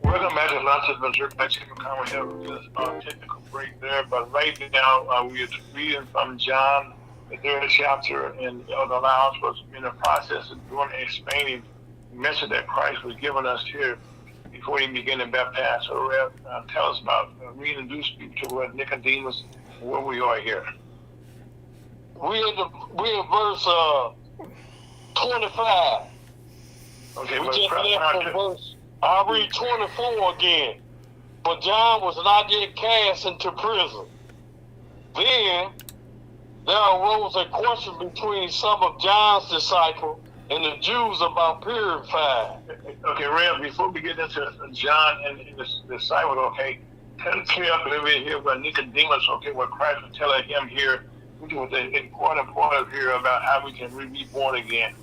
Welcome back to Lunch with Missouri. Mexican Common Health. Just technical break there, but right now we are reading from John, the third chapter, and the allowance was in the process of doing explaining the message that Christ was giving us here before he began to baptize. So, Rev, tell us about reintroduce people to what Nicodemus and where we are here. We in verse 25. Okay, We but just left from verse. I'll read 24 again. But John was not yet cast into prison. Then there arose a question between some of John's disciples and the Jews about purifying. Okay, Rev, before we get into John and the disciples, okay, kind of clear up a little bit here about Nicodemus, okay, what Christ was telling him here, which was the important part here about how we can be born again.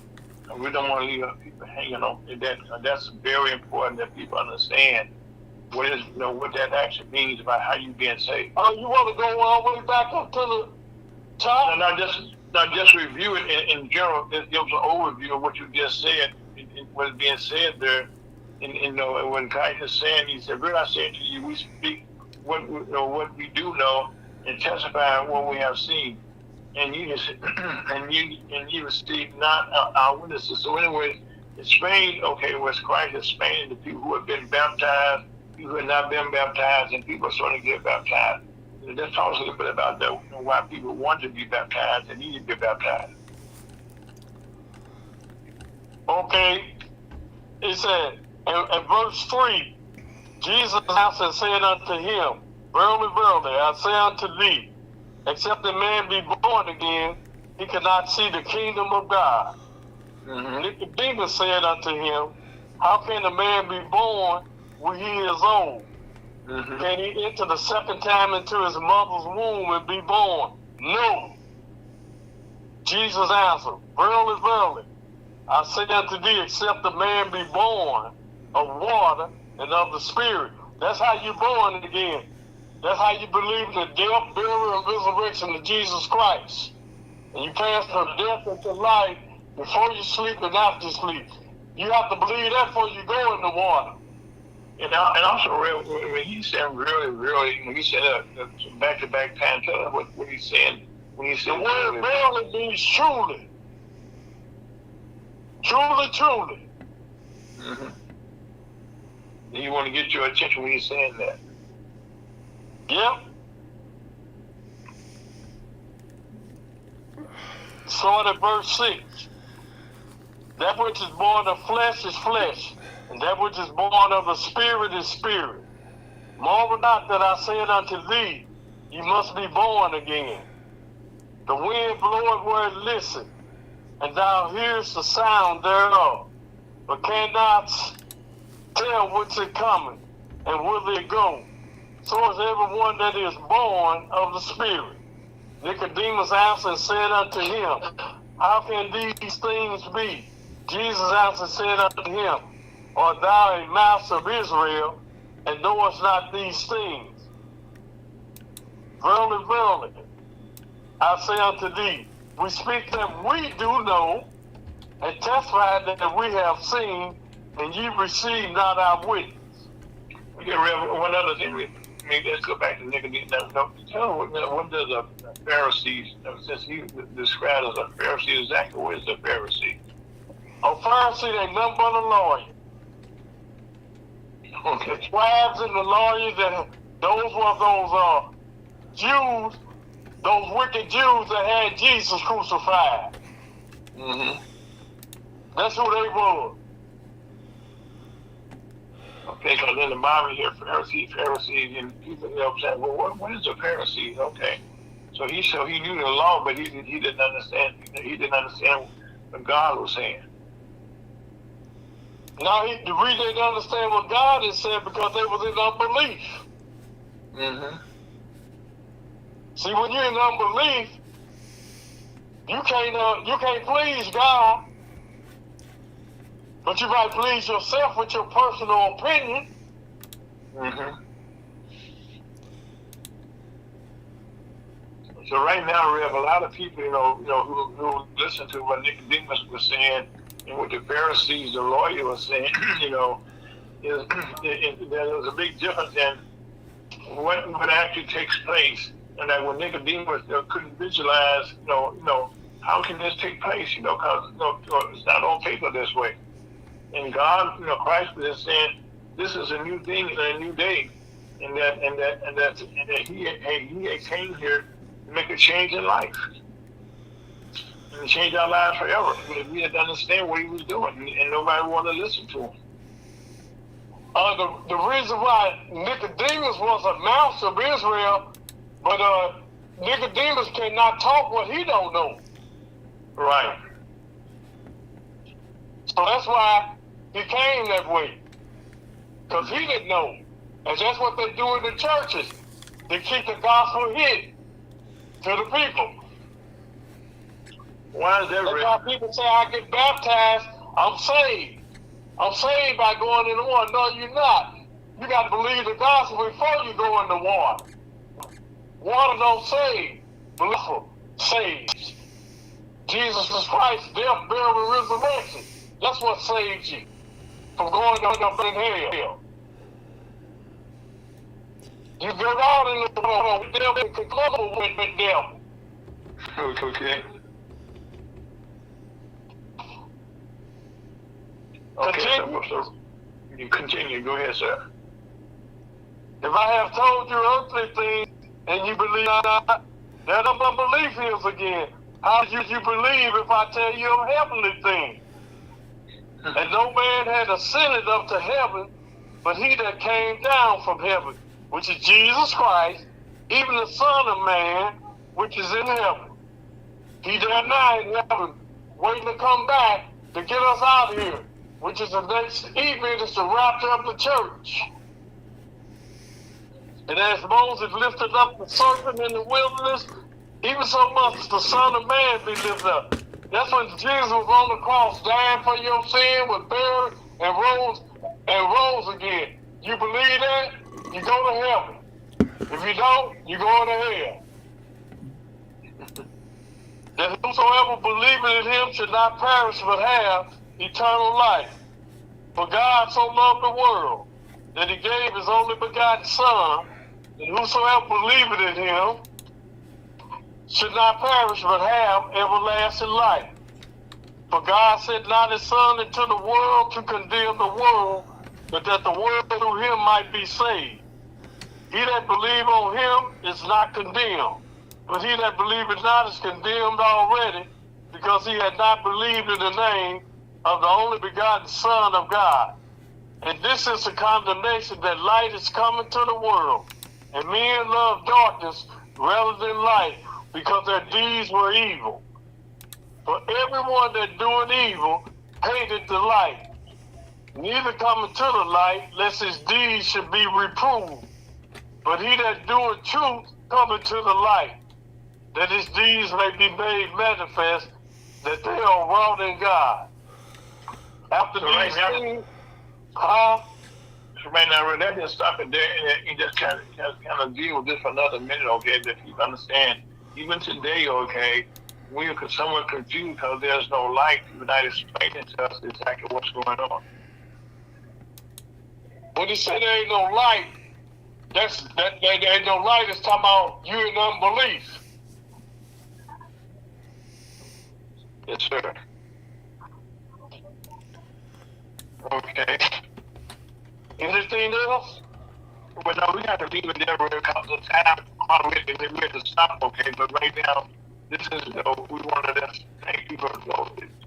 And we don't want to leave people hanging on that. That's very important that people understand what is, what that actually means about how you being saved. Oh, you want to go all the way back up to the top? Not just review it in general. This gives an overview of what you just said, what is being said there. And when Christ is saying, he said, "Really, I say to you, we speak what we do know and testify what we have seen, and you receive not our witnesses." So, anyway, explain. Okay, was Christ explaining to people who have been baptized, people who have not been baptized, and people are starting to get baptized. And that talks a little bit about why people want to be baptized and need to be baptized. Okay, he said in verse 3, Jesus answered and said unto him, "Verily, verily, I say unto thee, except a man be born again, he cannot see the kingdom of God." Mm-hmm. Nicodemus said unto him, "How can a man be born when he is old? Mm-hmm. Can he enter the second time into his mother's womb and be born?" No. Jesus answered, "Verily, verily, I say unto thee, except a man be born of water and of the Spirit." That's how you're born again. That's how you believe in the death, burial, and resurrection of Jesus Christ. And you pass from death into life before you sleep and after you sleep. You have to believe that before you go in the water. And also, when he said really, when he said back-to-back time, tell us what he's saying. When he said the word verily means truly. Truly, truly. Mm-hmm. And you want to get your attention when he's saying that. Yep. So in verse 6, that which is born of flesh is flesh, and that which is born of the Spirit is spirit. Marvel not that I said unto thee, you must be born again. The wind bloweth where it listeth, and thou hearest the sound thereof, but cannot tell whence it cometh, and whither it goeth. So is everyone that is born of the Spirit. Nicodemus answered and said unto him, How can these things be? Jesus answered and said unto him, Art thou a master of Israel, and knowest not these things? Verily, verily, I say unto thee, we speak that we do know, and testify that we have seen, and ye receive not our witness. Okay, Rev, one other thing. Let's go back to Nicodemus. Tell me, what does a Pharisee, since he described as a Pharisee, exactly what is a Pharisee? A Pharisee ain't nothing but a lawyer. Okay. The scribes and the lawyers, and those were those Jews, those wicked Jews that had Jesus crucified. Mm-hmm. That's who they were. Okay, because in the Bible here, Pharisees, and people say, well, what is a Pharisee? Okay, so he knew the law, but he didn't understand. He didn't understand what God was saying. Now, the reason they didn't understand what God had said because they was in unbelief. Mm-hmm. See, when you're in unbelief, you can't please God, but you might please yourself with your personal opinion. Mm-hmm. So right now, we have a lot of people, who listen to what Nicodemus was saying and what the Pharisees, the lawyer, was saying. there's a big difference in what actually takes place, and that when Nicodemus couldn't visualize, how can this take place? Because it's not on paper this way. And God, Christ is saying this is a new thing and a new day, and that He came here to make a change in life and to change our lives forever. We had to understand what He was doing, and nobody wanted to listen to Him. The reason why Nicodemus was a mouse of Israel, but Nicodemus cannot talk what he don't know. Right. So that's why he came that way, because he didn't know. And that's what they do in the churches. They keep the gospel hidden to the people. Why is that? That's why people say, I get baptized, I'm saved. I'm saved by going in the water. No, you're not. You got to believe the gospel before you go in the water. Water don't save. Belief saves. Jesus Christ, death, burial, and resurrection. That's what saves you from going up in hell. You get out in the water with them and can go with the devil. Okay. Continue. So you continue. Go ahead, sir. If I have told you earthly things and you believe not, that unbelief is again. How should you believe if I tell you of heavenly things? And no man had ascended up to heaven, but he that came down from heaven, which is Jesus Christ, even the Son of Man, which is in heaven. He there now in heaven, waiting to come back to get us out of here, which is the next event is to rapture up the church. And as Moses lifted up the serpent in the wilderness, even so must the Son of Man be lifted up. That's when Jesus was on the cross, dying for your sin, was buried, and rose again. You believe that? You go to heaven. If you don't, you go to hell. That whosoever believeth in him should not perish but have eternal life. For God so loved the world that he gave his only begotten Son, and whosoever believeth in him should not perish but have everlasting life. For God sent not his Son into the world to condemn the world, but that the world through him might be saved. He that believe on him is not condemned, but he that believeth not is condemned already, because he had not believed in the name of the only begotten Son of God. And this is the condemnation, that light is coming to the world, and men love darkness rather than light, because their deeds were evil. For everyone that doeth evil hated the light, neither cometh to the light, lest his deeds should be reproved. But he that doeth truth cometh to the light, that his deeds may be made manifest, that they are wrought in God. After these things, So right now, let's just stop it there and just kind of deal with this for another minute, okay? That you understand, even today, okay, we are somewhat confused because there's no light. You're not explaining to us exactly what's going on. when he said there ain't no light, there ain't no light is talking about you in unbelief. Yes, sir. Okay. Anything else? Well, no, we got to leave it there because of time. We have to stop, okay? But right now, this is, we wanted to thank you for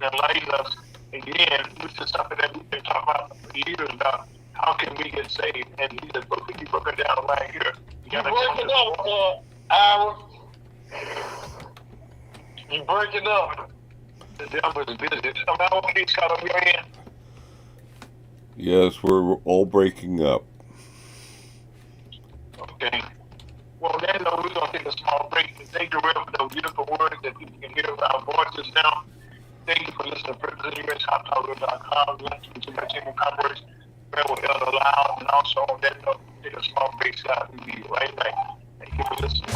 enlightening us again. This is something that we've been talking about for years about how can we get saved. And he said, look, you broke it down right here. You break it up, Ira. You break it up. The devil is busy. Am I okay, Scott, on your end? Yes, we're all breaking up. Okay. Well, then, we're going to take a small break. Thank you, Reverend, for those beautiful words that people can hear our voices now. Thank you for listening to PurposeUSHopTalker.com. Listen to my team of Converse, Reverend Elder Loud, and also on that note, take a small break, Scott. We'll be right back. Thank you for listening.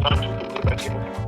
Love you to my team of Converse.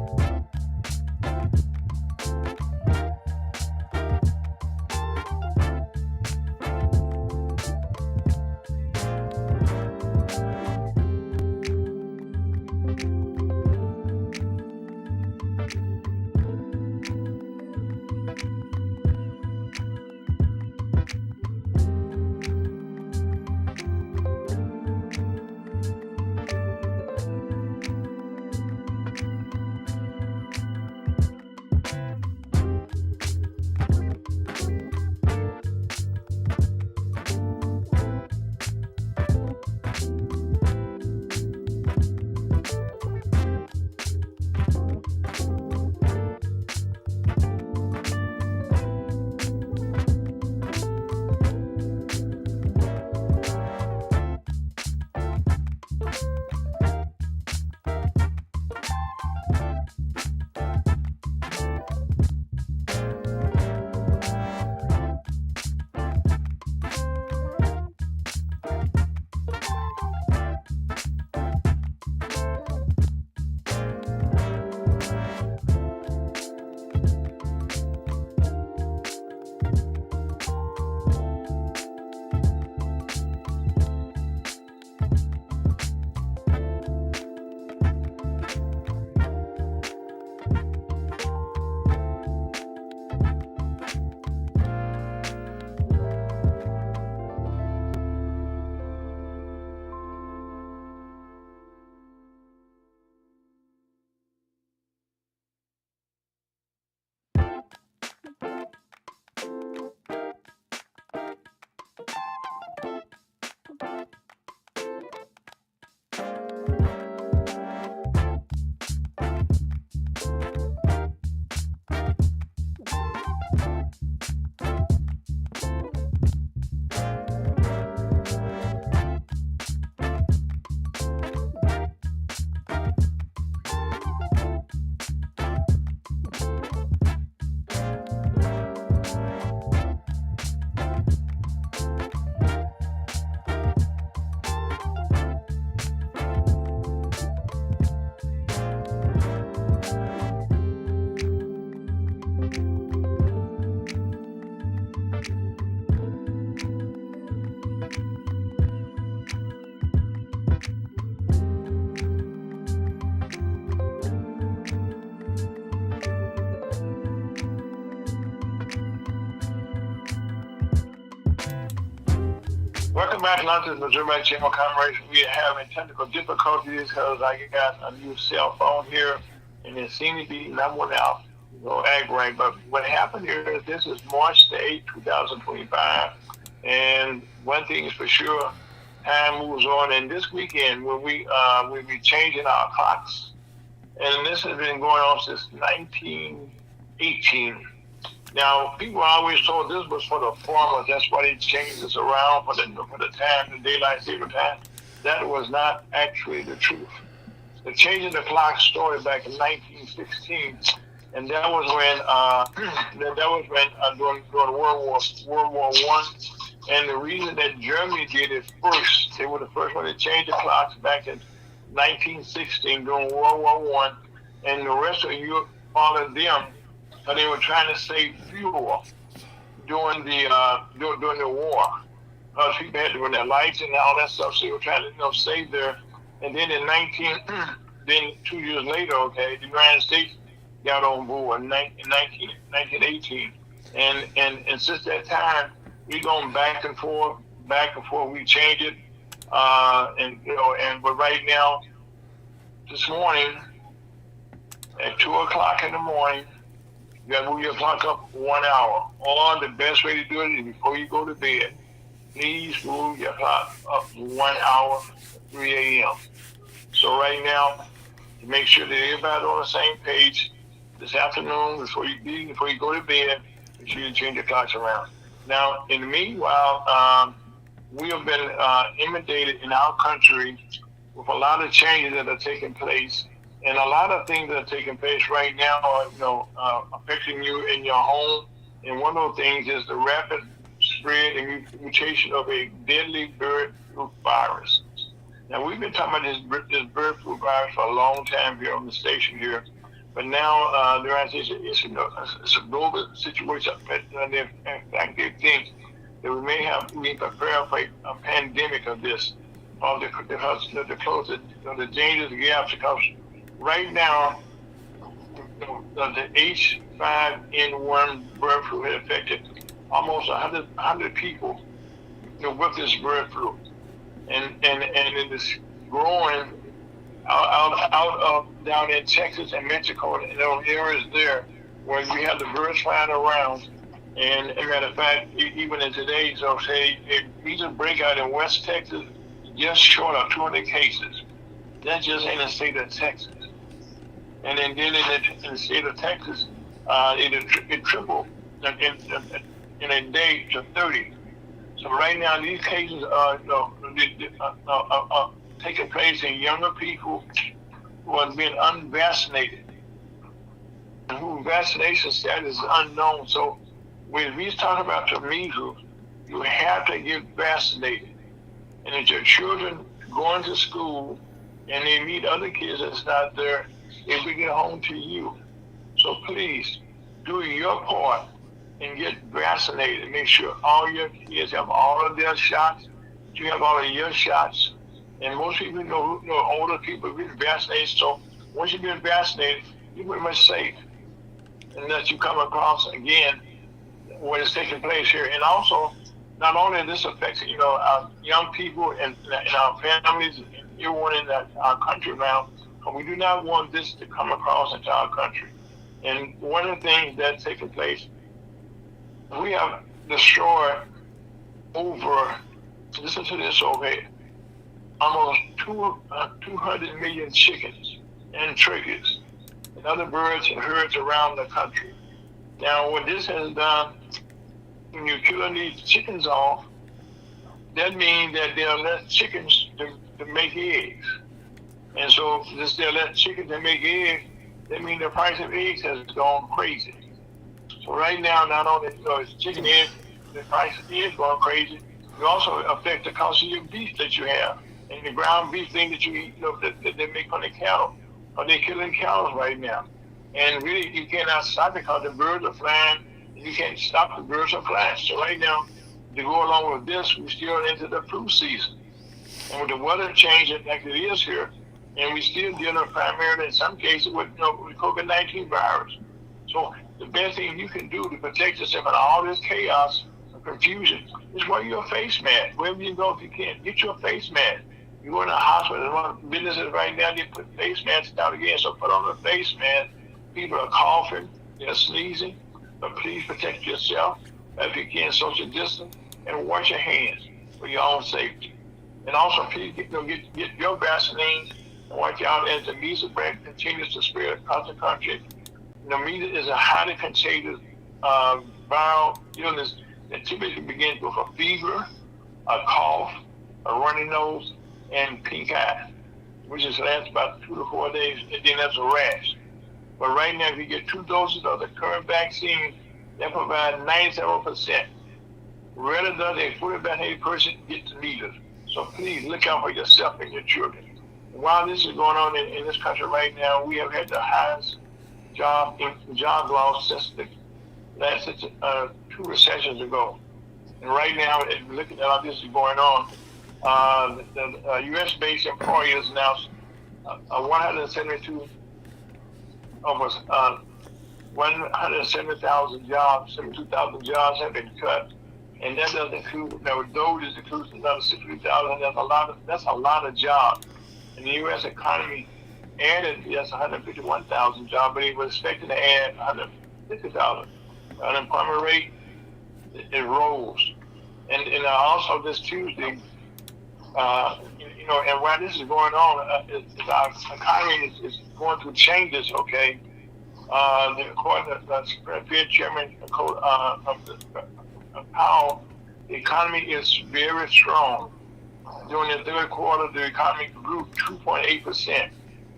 Welcome back to London, Missouri Chamber of Commerce. We are having technical difficulties because I got a new cell phone here, and it seems to be not one out. Go act right, but what happened here is this is March the 8th, 2025, and one thing is for sure, time moves on. And this weekend, when we'll be changing our clocks, and this has been going on since 1918. Now, people always told this was for the farmers. That's why they changed this around for the time, the daylight saving time. That was not actually the truth. The changing the clock started back in 1916, and that was when during World War I. And the reason that Germany did it first, they were the first one to change the clocks back in 1916 during World War I, and the rest of Europe followed them. So they were trying to save fuel during the war. Because people had to run their lights and all that stuff, so they were trying to save their. And then then 2 years later, okay, the United States got on board in 1918, and since that time we gone back and forth. We changed it, but right now, this morning at 2 o'clock in the morning. You got to move your clock up 1 hour. Or the best way to do it is before you go to bed, please move your clock up 1 hour, 3 a.m. So right now, to make sure that everybody's on the same page, this afternoon, before you go to bed, make sure you change your clocks around. Now, in the meanwhile, we have been inundated in our country with a lot of changes that are taking place. And a lot of things that are taking place right now are, affecting you in your home. And one of those things is the rapid spread and mutation of a deadly bird flu virus. Now, we've been talking about this bird flu virus for a long time here on the station here. But now the United States, it's a global situation. In fact, they think that we may have to be prepared for a pandemic of this. Because the closest, the dangerous gaps, because right now, the H5N1 bird flu had affected almost 100 people with this bird flu. And it is growing out of down in Texas and Mexico and those areas there where we have the birds flying around. And as a matter of fact, even in today, so say, we just break out in West Texas, just short of 200 cases. That's just in the state of Texas. And then in the state of Texas, it tripled in a day to 30. So right now, these cases are taking place in younger people who are being unvaccinated, and whose vaccination status is unknown. So when we talk about the measles, you have to get vaccinated. And if your children going to school and they meet other kids that's not there, if we get home to you. So please do your part and get vaccinated. Make sure all your kids have all of their shots. You have all of your shots. And most people know older people have been vaccinated. So once you've been vaccinated, you're pretty much safe. Unless you come across again what is taking place here. And also, not only this affects our young people and our families and everyone in our country now, but we do not want this to come across into our country. And one of the things that's taking place, we have destroyed over, listen to this over here, almost 200 million chickens and turkeys and other birds and herds around the country. Now, what this has done, when you're killing these chickens off, that means that there are less chickens to make eggs. And so, since there are less chickens to make eggs, that means the price of eggs has gone crazy. So right now, not only is chicken eggs, the price of eggs going crazy, you also affect the cost of your beef that you have. And the ground beef thing that you eat, that they make on the cattle. Or they're killing cows right now. And really, you cannot stop it because the birds are flying. And you can't stop the birds from flying. So right now, to go along with this, we're still into the flu season. And with the weather changing like it is here, and we still dealing primarily in some cases with COVID-19 virus. So the best thing you can do to protect yourself in all this chaos, confusion, just wear your face mask. Wherever you go, if you can, get your face mask. You go in a hospital, a lot of businesses right now, they put face masks out again, so put on a face mask. People are coughing, they're sneezing, but please protect yourself. If you can, social distance, and wash your hands for your own safety. And also, please get your vaccines and watch out as the measles brand continues to spread across the country. Measles is a highly contagious viral illness that typically begins with a fever, a cough, a runny nose, and pink eye, which is lasts about 2 to 4 days, and then there's a rash. But right now, if you get 2 doses of the current vaccine, that provides 97%. Rarely does a fully vaccinated person get the measles. So please look out for yourself and your children. While this is going on in this country right now, we have had the highest job loss since the last 2 recessions ago. And right now, looking at all this is going on, the U.S.-based employers now 170,000 jobs, 72,000 jobs have been cut, and that doesn't include. Now, those includes another 63,000. That's a lot of jobs. And the U.S. economy added 151,000 jobs, but it was expected to add 150,000. The unemployment rate it rose, and also this Tuesday. And while this is going on, our economy is going through changes. Okay, according to the Fed Chairman Powell, the economy is very strong. During the third quarter, the economy grew 2.8%,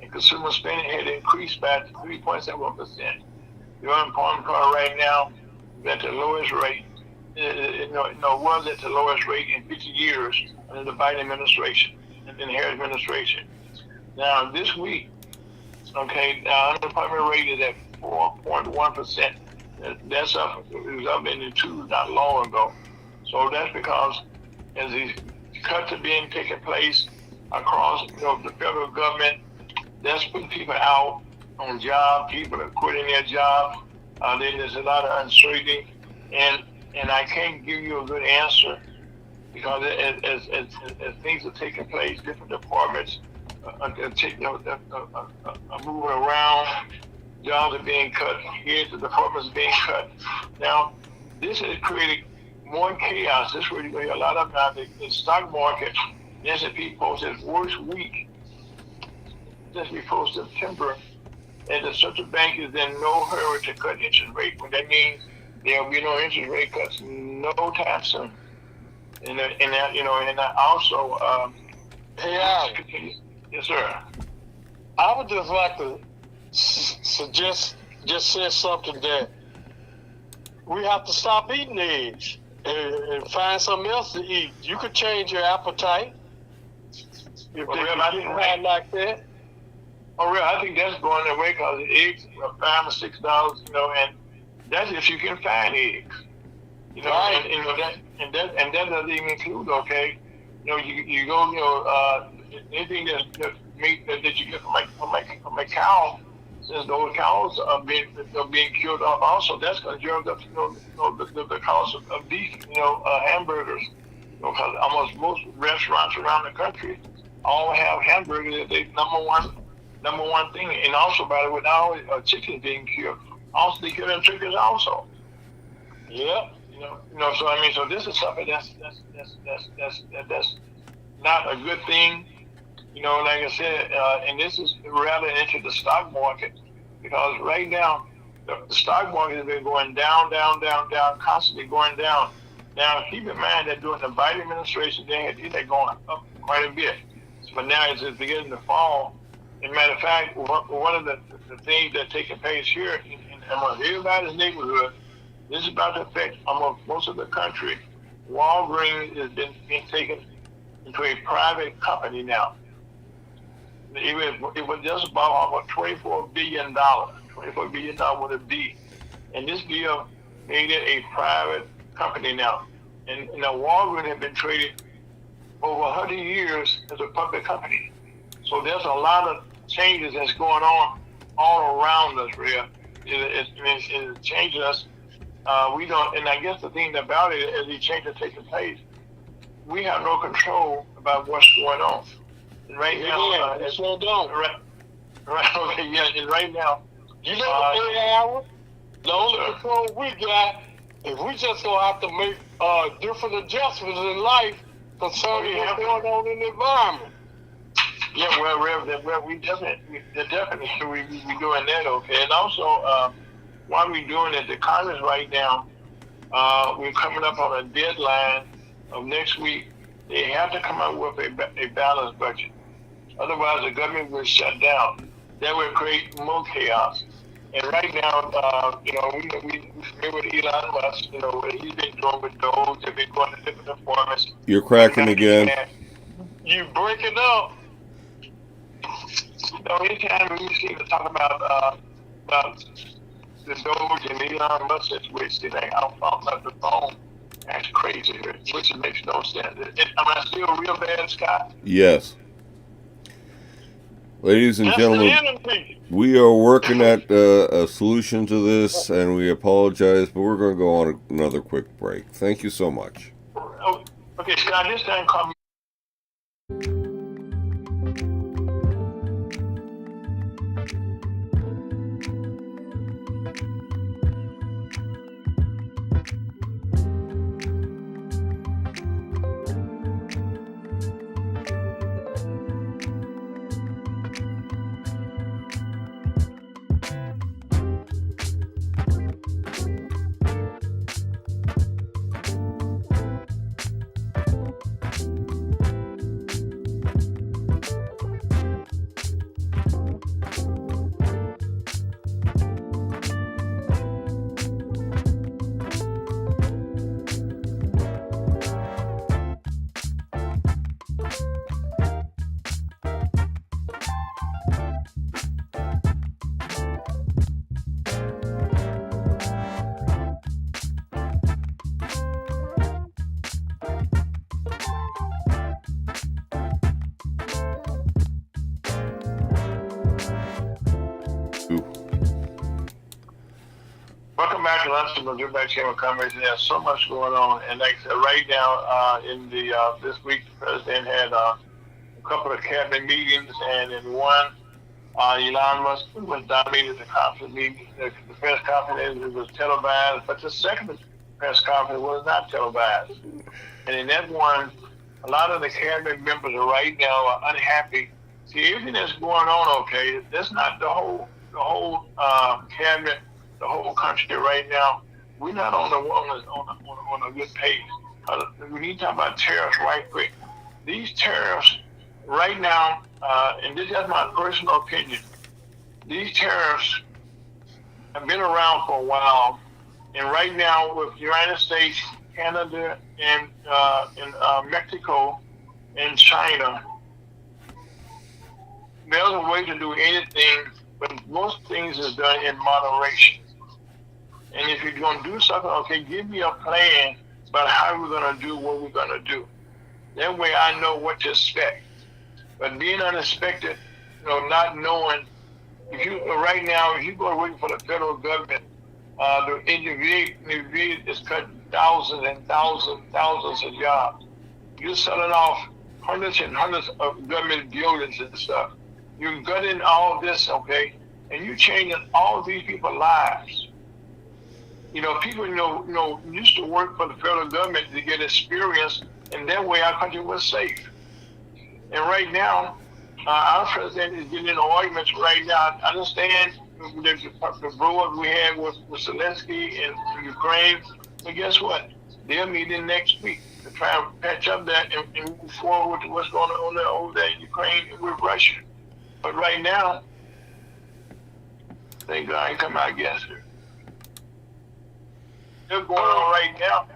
and consumer spending had increased by 3.7%. The unemployment rate right now is at the lowest rate. Was at the lowest rate in 50 years under the Biden administration and the Harris administration. Now, this week, okay, the unemployment rate is at 4.1%. That's up. It was up in the 2 not long ago. So that's because as these cuts are being taken place across, the federal government, that's putting people out on jobs. People are quitting their jobs. Then there's a lot of uncertainty, and I can't give you a good answer because as things are taking place, different departments are moving around. Jobs are being cut. Here's the departments being cut. Now, this has created more chaos. This is where you're going to hear a lot of now. The stock market, the S&P posted its worst week since before September, and the central bank is in no hurry to cut interest rate. What that means, there will be no interest rate cuts no time soon. And that also, Hey, Al, yes, sir. I would just like to say something that we have to stop eating eggs and find something else to eat. You could change your appetite if they had like that. Oh, really? I think that's going away because the eggs are $5 or $6, and that's if you can find eggs. Right. And that doesn't even include, okay, you go, anything that's meat that you get from a cow, since those cows are being killed off also, that's going to drive up, the cost of beef, hamburgers, because almost most restaurants around the country all have hamburgers as their number one thing. And also, by the way, not only chickens being killed, also they kill them chickens also. Yeah. So I mean, so this is something that's not a good thing. Like I said, and this is rather into the stock market, because right now the stock market has been going down, constantly going down. Now, keep in mind that during the Biden administration, they had going up quite a bit. But now it's beginning to fall. As a matter of fact, one of the things that's taking place here in almost everybody's neighborhood, this is about to affect almost most of the country. Walgreens has been taken into a private company now. It was just about almost $24 billion. $24 billion with a B. And this deal made it a private company now. And Walgreens has been traded over 100 years as a public company. So there's a lot of changes that's going on all around us, Rhea. It's changing us We don't, and I guess the thing about it, as these changes are taking place, we have no control about what's going on. And right now, it's slow down. Right, okay, yeah, and right now, You know, 8 hours. The only control we got is we just gonna have to make different adjustments in life concerning what's going on in the environment. yeah, well, we definitely we doing that, okay. And also, while we doing it, the Congress right now, we're coming up on a deadline of next week. They have to come up with a balanced budget. Otherwise, the government will shut down. That will create more chaos. And right now, we familiar with Elon Musk. You know what he's been doing with those. They've been going to different appointments. You're cracking again. You breaking up. Anytime we seem to talk about the Doge and Elon Musk situation, they out about the phone. That's crazy, which makes no sense. Am I still real bad, Scott? Yes. Ladies and That's gentlemen, the enemy. we are working at a solution to this, and we apologize, but we're going to go on another quick break. Thank you so much. Oh, okay, Scott, this time call me. Welcome back to Lunch with Get Back Chamber of Commerce. There's so much going on, and like I said, right now in the this week, the president had a couple of cabinet meetings, and in one, Elon Musk was dominated the conference meeting. The press conference was televised, but the second press conference was not televised. And in that one, a lot of the cabinet members right now are unhappy. See, everything that's going on, okay, that's not the whole cabinet. The whole country right now, we're not on a good pace. We need to talk about tariffs right quick. These tariffs right now, and this is my personal opinion, these tariffs have been around for a while, and right now with the United States, Canada, and Mexico, and China, there's a way to do anything, but most things is done in moderation. And if you're going to do something, okay, give me a plan about how we're going to do what we're going to do. That way I know what to expect. But being unexpected, not knowing, right now, if you go working for the federal government, the NVA is cutting thousands and thousands of jobs. You're selling off hundreds and hundreds of government buildings and stuff. You're gutting all this, okay, and you're changing all these people's lives. People used to work for the federal government to get experience, and that way our country was safe. And right now, our president is getting in arguments right now. I understand the brewers we had with Zelensky in Ukraine, but guess what? They're meeting next week to try and patch up that and move forward with what's going on over there in Ukraine and with Russia. But right now, thank God I come out against it. They're going on right now.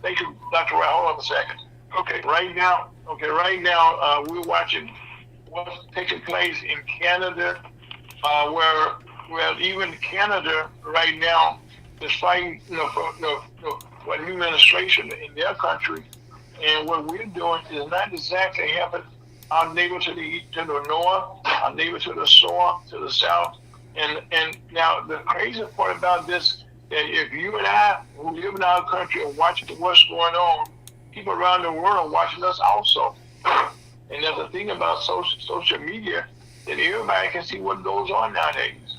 Thank you, Dr. Wright. Hold on a second. Okay, right now, we're watching what's taking place in Canada, where even Canada right now is fighting, for the new administration in their country, and what we're doing is not exactly helping our neighbor to the north, our neighbor to the south, and now the crazy part about this that if you and I, who live in our country, are watching what's going on, people around the world are watching us also. And there's a thing about social media that everybody can see what goes on nowadays.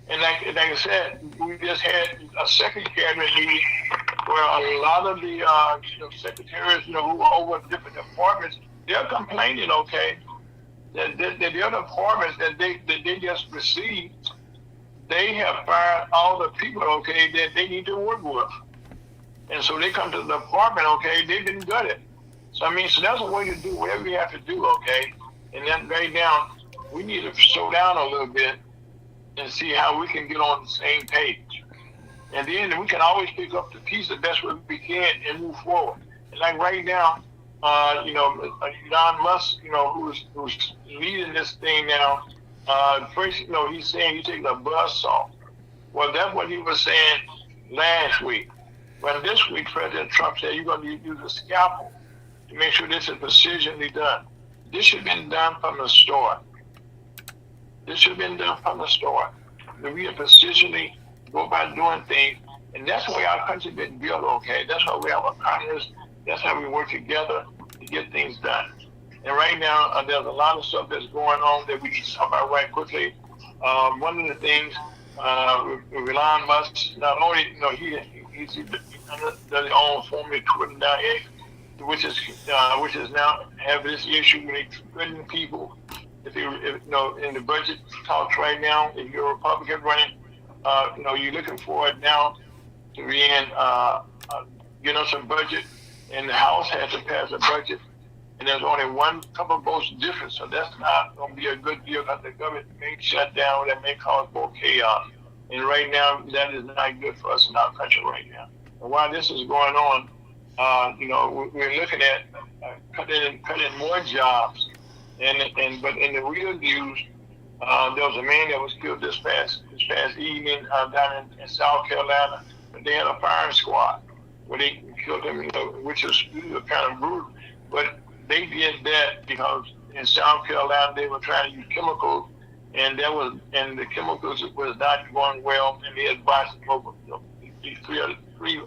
And like I said, we just had a second cabinet meeting where a lot of the secretaries, who are over different departments, they're complaining, okay, that the other departments that they just received, they have fired all the people, okay, that they need to work with. And so they come to the department, okay, they didn't gut it. So so that's a way to do whatever you have to do, okay. And then right now, we need to slow down a little bit and see how we can get on the same page. And then we can always pick up the piece the best way we can and move forward. And like right now, Elon Musk, who's leading this thing now, first, he's saying he's taking a buzz off. Well, that's what he was saying last week. But this week, President Trump said you're going to use a scalpel to make sure this is precisionally done. This should have been done from the start. This should have been done from the start. That we have precisionally go about doing things, and that's the way our country's been built, okay? That's why we have a Congress. That's how we work together to get things done. And right now, there's a lot of stuff that's going on that we need to talk about right quickly. One of the things with Elon Musk, not only, he's does his own Formula Twitter now, which is now have this issue with threatening people. If in the budget talks right now, if you're a Republican running, you're looking for it now to be in, get us a budget, and the House has to pass a budget, and there's only one couple of votes difference, so that's not going to be a good deal because the government may shut down, that may cause more chaos. And right now, that is not good for us in our country right now. And while this is going on, we're looking at cutting more jobs. But in the real news, there was a man that was killed this past evening down in South Carolina. They had a firing squad where they killed him, which is kind of brutal. But they did that because in South Carolina they were trying to use chemicals, and the chemicals was not going well, and they had bought three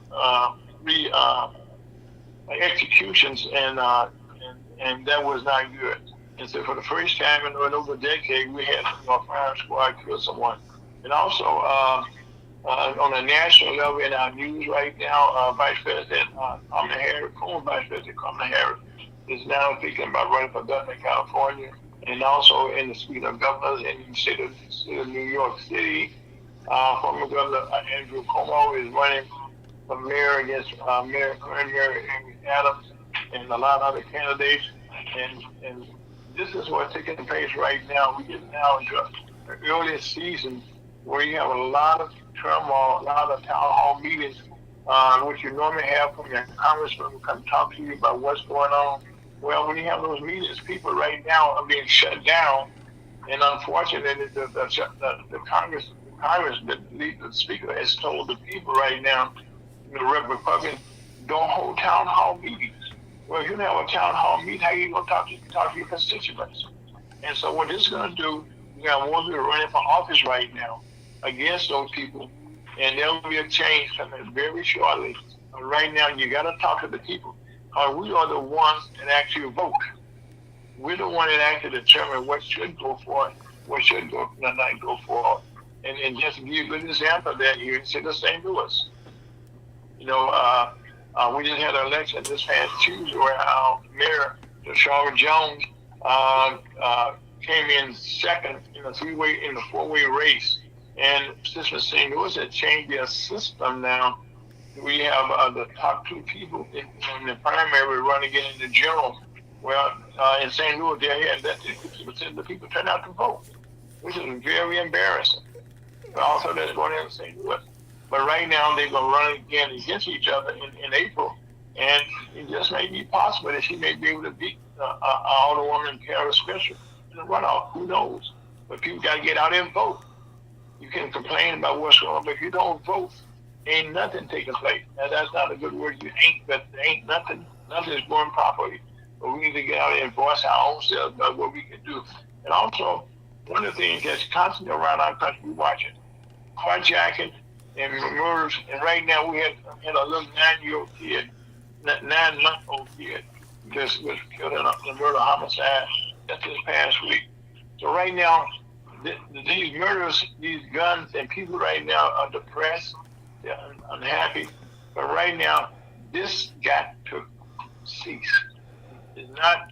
executions, and that was not good. And so for the first time in over a decade, we had a fire squad kill someone. And also, on a national level in our news right now, Vice President Kamala Harris, former Vice President Kamala Harris, is now thinking about running for governor of California, and also in the suite of governors in the state of New York City. Former Governor Andrew Cuomo is running for mayor against Mayor Amy Adams and a lot of other candidates. And this is what's taking place right now. We get now into the early season where you have a lot of turmoil, a lot of town hall meetings, which you normally have from your congressman who come talk to you about what's going on. Well, when you have those meetings, people right now are being shut down, and unfortunately, the Congress, the Speaker has told the people right now, the Republicans, don't hold town hall meetings. Well, if you don't have a town hall meeting, how are you going to talk to your constituents? And so what this is going to do, we got more people running for office right now against those people, and there will be a change coming very shortly. Right now, you got to talk to the people. We are the ones that actually vote. We're the one that actually determine what should go for, what should not go for. And just to give you a good example of that, you can say the St. Louis. We just had an election this past Tuesday where our mayor, Charlotte Jones, came in second in the four-way race. And since the St. Louis had changed their system now, we have the top two people in the primary running in the general. Well, in St. Louis, they had that 50% of the people turn out to vote, which is very embarrassing. But also, that's going on in St. Louis. But right now, they're going to run again against each other in April. And it just may be possible that she may be able to beat Alderwoman Kara Spencer in the runoff. Who knows? But people got to get out and vote. You can complain about what's going on, but if you don't vote, ain't nothing taking place. Now, that's not a good word. Ain't nothing. Nothing is going properly. But we need to get out and voice our own selves about what we can do. And also, one of the things that's constantly around our country, we watch it. Carjacking, and murders. And right now we had a little 9-year-old kid, 9-month-old kid, just was killed in a murder homicide just this past week. So right now, these murders, these guns, and people right now are depressed, they're unhappy. But right now, this got to cease. It's not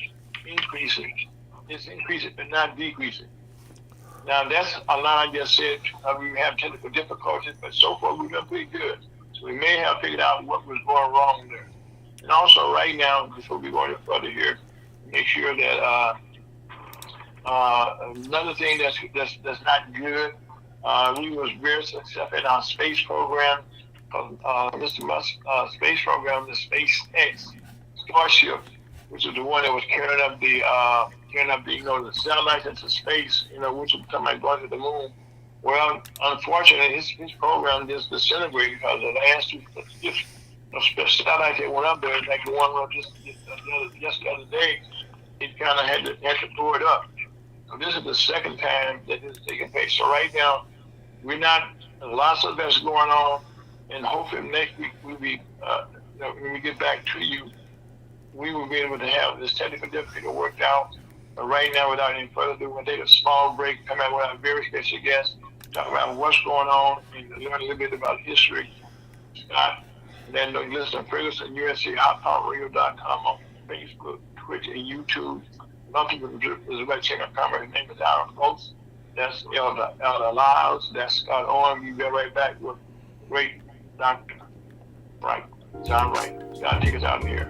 increasing. It's increasing, but not decreasing. Now, that's a lot I just said. We have technical difficulties, but so far we've done pretty good. So we may have figured out what was going wrong there. And also, right now, before we go any further here, make sure that another thing that's not good. We was very successful in our space program. Mr. Musk space program, the SpaceX Starship, which is the one that was carrying up the the satellites into space, which was talking about going to the moon. Well, unfortunately, his program just disintegrated because the last two satellites that went up there, like the one just the other day, it kind of had to blow it up. So this is the second time that this is taking place. So right now, there's lots of events going on, and hopefully next week we'll be, when we get back to you, we will be able to have this technical difficulty worked out. But right now, without any further ado, we'll take a small break, come out with our very special guest, talk about what's going on, and learn a little bit about history. Scott, and then listen to Ferguson, USCHotPowerRadio.com on Facebook, Twitch, and YouTube. Some people is about check out comment. His name is Aaron Folks. That's Elder Lyles. That's Scott Owen. We'll be right back with great Dr. Wright, John Wright. Scott, take us out of here.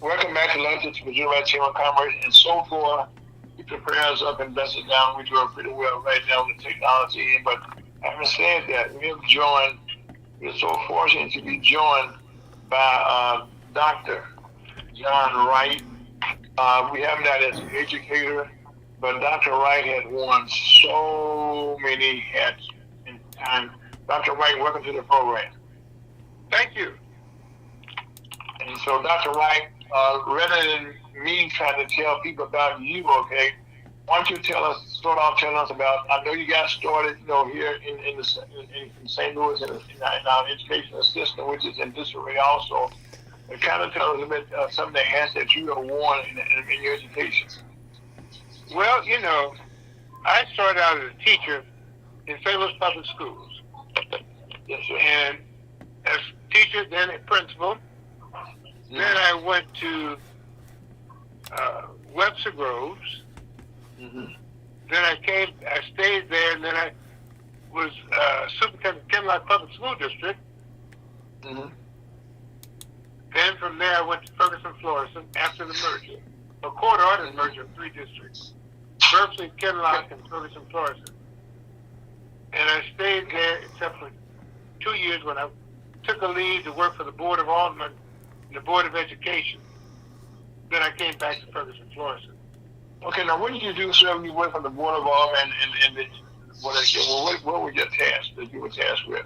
Welcome back to London to Missouri Right Chamber of Commerce. And so far, keep your prayers up and bless it down. We're doing pretty well right now with the technology. But having said that, we're so fortunate to be joined by Dr. John Wright. We have him as an educator, but Dr. Wright has worn so many hats in time. Dr. Wright, welcome to the program. Thank you. And so, Dr. Wright, rather than me trying to tell people about you, okay, why don't you start off telling us about, I know you got started, here in St. Louis in our educational system, which is in disarray also. But kind of tell us a bit some of the hats that you have worn in your education. Well, I started out as a teacher in St. Louis Public Schools. Yes, sir. And as teacher, then a principal. Mm-hmm. Then I went to Webster Groves. Mm-hmm. Then I stayed there, and then I was School District. Mm-hmm. Then from there, I went to Ferguson Florissant after the merger, a court-ordered merger of 3 districts, Berkeley, Kinloch, and Ferguson Florissant. And I stayed there except for 2 years when I took a leave to work for the Board of Aldermen and the Board of Education. Then I came back to Ferguson Florissant. Okay, now what did you do, sir, when you went from the Board of Aldermen and what were your tasks that you were tasked with?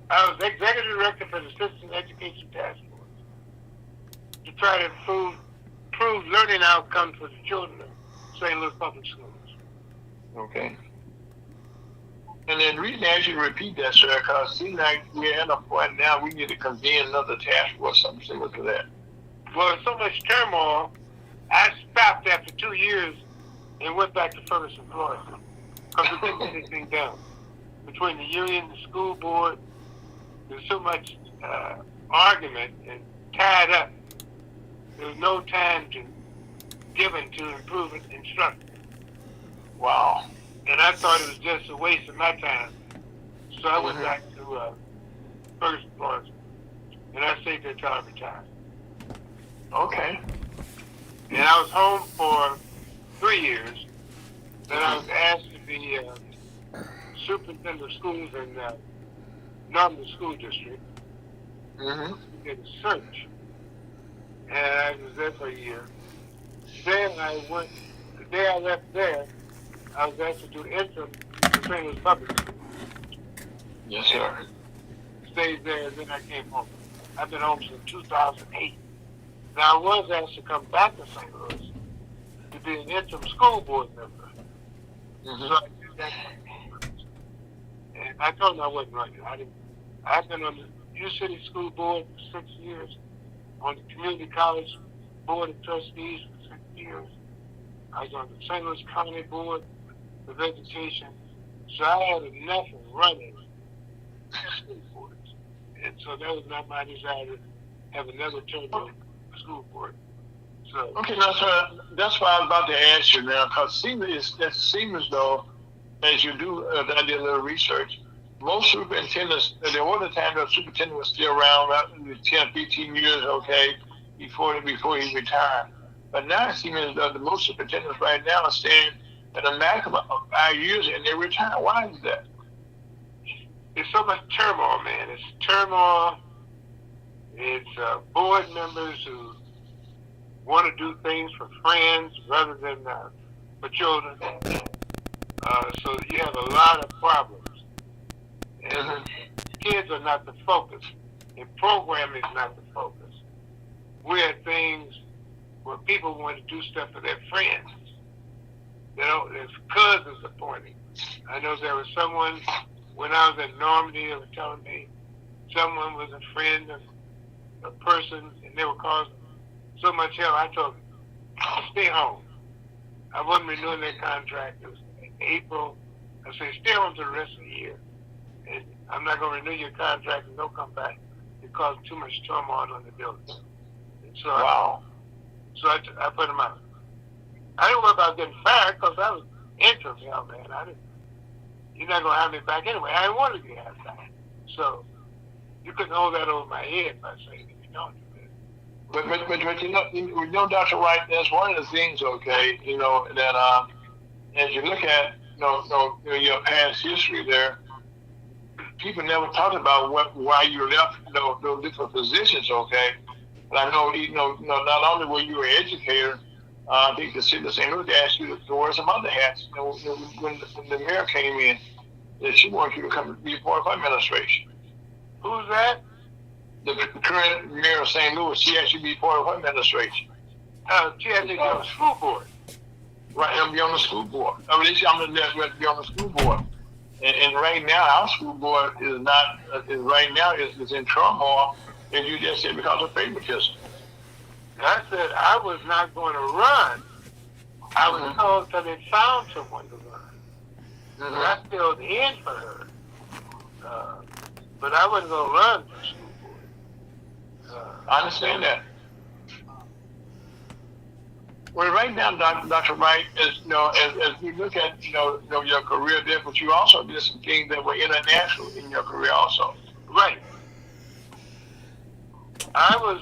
I was executive director for the Citizen Education Task Force to try to improve learning outcomes for the children of St. Louis Public Schools. Okay. And then the reason I asked you to repeat that, sir, because it seems like we're at a point now we need to convene another task force, something similar to that. Well, there's so much turmoil, I stopped after 2 years and went back to Ferguson, Florida, because we couldn't get anything done. Between the union, the school board, there's so much argument and tied up. There was no time given to improve instruction. Wow. And I thought it was just a waste of my time. So I went back to Ferguson, Florida, and I stayed there till I retired. Okay. And I was home for 3 years. Then I was asked to be superintendent of schools in Norman School District. Mm-hmm. We did a search. And I was there for a year. Then the day I left there, I was asked to do interim for St. Louis Public Schools. Yes, sir. Stayed there, and then I came home. I've been home since 2008. Now, I was asked to come back to St. Louis to be an interim school board member. Mm-hmm. So I did that. And I told them I wasn't running. I've been on the U City School Board for 6 years, on the Community College Board of Trustees for 6 years. I was on the St. Louis County Board of Education. So I had enough of running school boards. And so that was not my desire to have another term on the school board. So, Okay, now, sir, that's why I was about to ask you now, because it seems as though, as you do, I did a little research, most superintendents, there was a time that the superintendent was still around about 10, 15 years, okay, before he retired. But now it seems as though the most superintendents right now are staying at a maximum of 5 years and they retire. Why is that? there's so much turmoil, man. It's turmoil. It's board members who want to do things for friends rather than for children. So you have a lot of problems. And kids are not the focus. And programming is not the focus. We're at things where people want to do stuff for their friends. You know, there's cousins appointing. I know there was someone, when I was in Normandy, they were telling me someone was a friend of a person, and they were causing so much hell. I told them, stay home. I wasn't renewing their contract. It was in April. I said, stay home for the rest of the year. And I'm not going to renew your contract and don't come back. It caused too much turmoil on the building. And so Wow. I put them out. I didn't worry about getting fired because I was interim, man. You're not going to have me back anyway. I didn't want to get back. So you couldn't hold that over my head by saying that you don't do that. But you know, Dr. Wright, that's one of the things, okay, you know, that as you look at your past history there, people never talked about why you left those different positions, okay. But I know, not only were you an educator, I think the city of St. Louis asked you to wear some other hats. When the mayor came in, that she wanted you to come be part of her administration. Who's that? The current mayor of St. Louis, she asked you to be part of her administration. She had to be on the school board. Right, I'm be on the school board. I mean, I'm going to be on the school board. And right now, our school board is in turmoil, as you just said, because of favoritism. I said I was not going to run. I was told that they found someone to run. And I filled in for her. But I wasn't going to run for school board. I understand that. Well, right now, Dr. Wright, as you look at your career there, but you also did some things that were international in your career also. Right. I was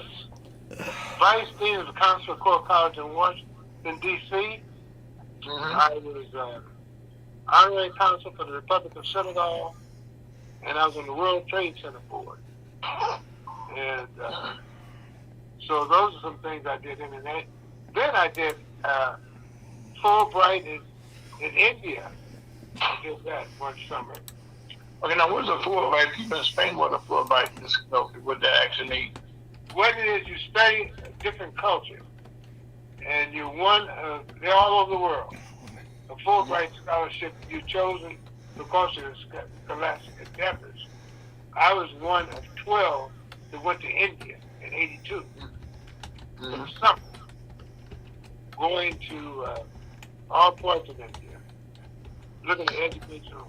vice dean of the Council of Core College in Washington, D.C. I was honorary counsel for the Republic of Senegal, and I was on the World Trade Center board. And so those are some things I did in that. Then I did Fulbright in India. I did that one summer. Okay, now what's a Fulbright? Can you explain what a Fulbright is? What that actually means? What it is, you study a different culture, and you're they're all over the world. A Fulbright scholarship, you're chosen because of your scholastic endeavors. I was one of 12 that went to India in '82 for the summer, going to all parts of India, looking at educational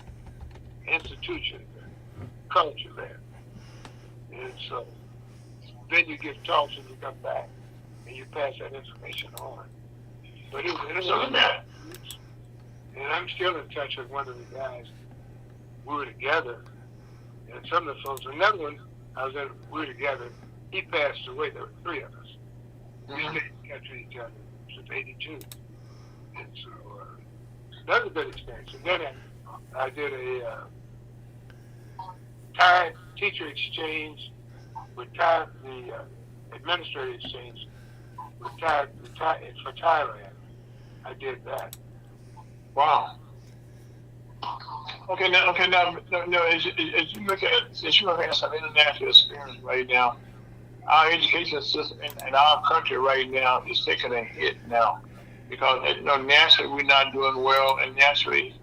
institutions and culture there. And so then you give talks and you come back and you pass that information on. But it was and I'm still in touch with one of the guys. We were together, and some of the folks, another one, we were together. He passed away. There were three of us. We stayed in touch with each other since '82. And so that was a good experience. And then I did a Thai teacher exchange with Thai, the administrative exchange with Thai for Thailand. I did that. Wow. Okay, now, as you look at, since you have some international experience right now, our education system in our country right now is taking a hit now, because nationally we're not doing well, and nationally,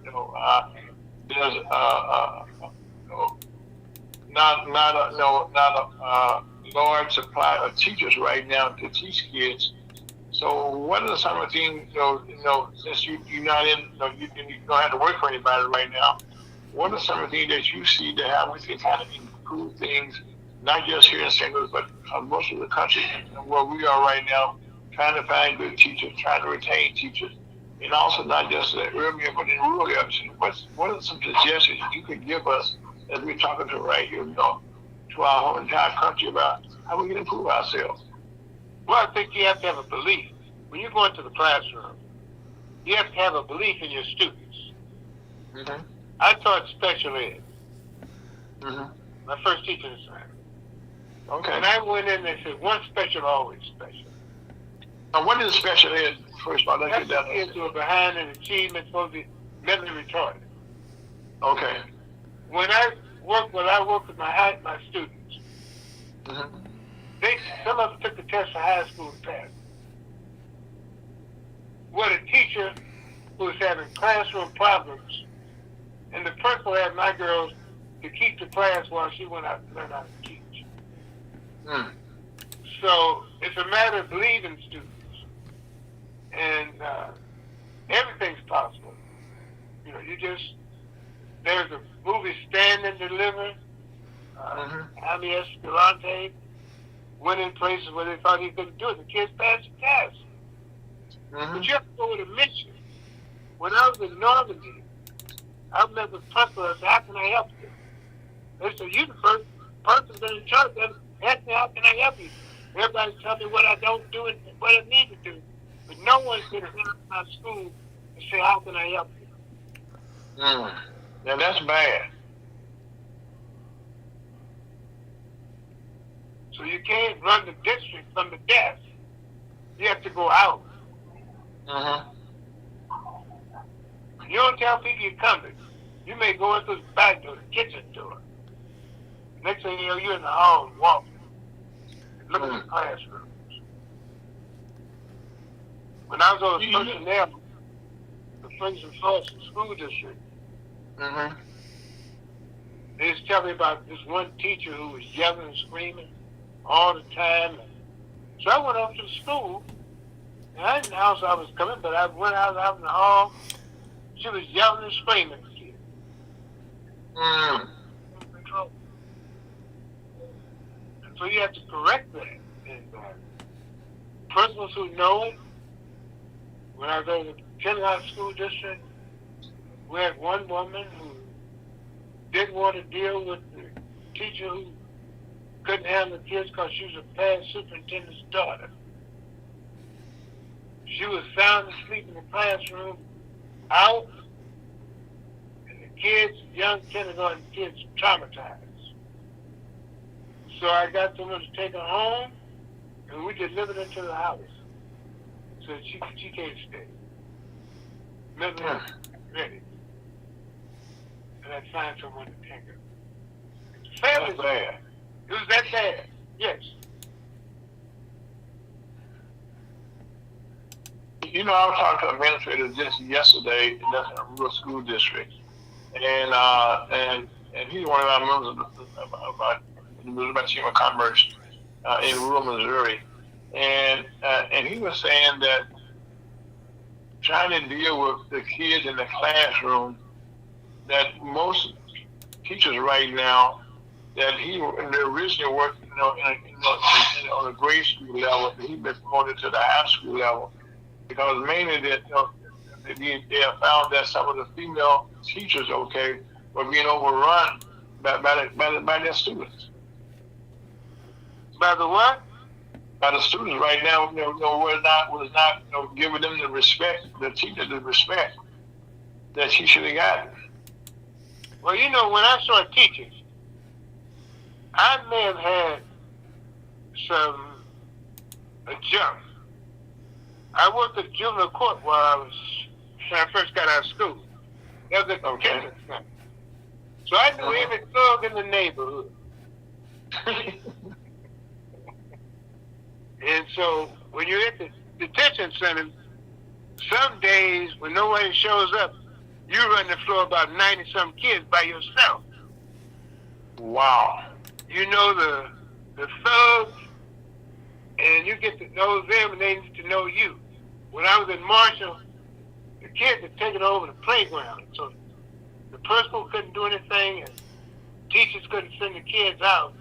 there's not a large supply of teachers right now to teach kids. So what are some of the things, since you're not in, you don't have to work for anybody right now, what are some of the things that you see that how we can kind of improve things, not just here in St. Louis, but most of the country, where we are right now, trying to find good teachers, trying to retain teachers, and also not just the urban, but in rural areas. What are some suggestions you could give us as we're talking to right here, to our whole entire country about how we can improve ourselves? Well, I think you have to have a belief. When you go into the classroom, you have to have a belief in your students. Mm-hmm. I taught special ed. Mm-hmm. My first teaching assignment. Okay. And I went in and said, one special, always special. Now, what is special ed, first of all? Let's That's get the kids who are behind in achievement, supposed to be mentally retarded. Okay. When I work with my students, Mm-hmm. some of them took the test for high school and passed. What a teacher who was having classroom problems, and the principal had my girls to keep the class while she went out and learned how to teach. Mm. So it's a matter of believing students, and everything's possible. There's a movie, Stand and Deliver. Jaime Escalante went in places where they thought he couldn't do it. The kids passed the test. Mm-hmm. But you have to go with a mission. When I was in Normandy, I met the principal and said, how can I help you? They said, you the first person in church that asked me, how can I help you? Everybody's telling me what I don't do and what I need to do. But no one's going to come to my school and say, how can I help you? Mm. Now, that's bad. So you can't run the district from the desk. You have to go out. Mm-hmm. You don't tell people you're coming. You may go into the back door, the kitchen door. Next thing you know, you're in the hall walking. Look at the classrooms. When I was on the personnel, the Friends and Folsom School District, Mm-hmm. they just tell me about this one teacher who was yelling and screaming all the time. So I went up to the school, and I didn't know I was coming, but I went out in the hall. She was yelling and screaming at the kid. Mm. And so you have to correct that. And principals who know, when I was in the Kenlock School District, we had one woman who didn't want to deal with the teacher who couldn't handle the kids because she was a past superintendent's daughter. She was sound asleep in the classroom, out, and the kids, young kindergarten kids, traumatized. So I got someone to take her home, and we delivered her to the house so that she can't stay. Mentally ready. And I found someone to take her. The family, That's bad. it was that bad. Yes. You know, I was talking to an administrator just yesterday in a rural school district, and he's one of our members of our Chamber of Commerce in rural Missouri, and he was saying that trying to deal with the kids in the classroom, that most teachers right now, that he originally worked, on the grade school level, he's been promoted to the high school level, because mainly that they have found that some of the female teachers, were being overrun by their students. By the what? By the students right now, was not giving them the respect, the teacher the respect that she should have gotten. Well, when I started teaching, I may have had a jump. I worked at juvenile court when I first got out of school. That was at the detention center. So I knew every thug in the neighborhood. And so when you're at the detention center, some days when nobody shows up, you run the floor about 90-some kids by yourself. Wow. You know the thugs, and you get to know them, and they need to know you. When I was in Marshall, the kids had taken over the playground, so the principal couldn't do anything, and teachers couldn't send the kids out.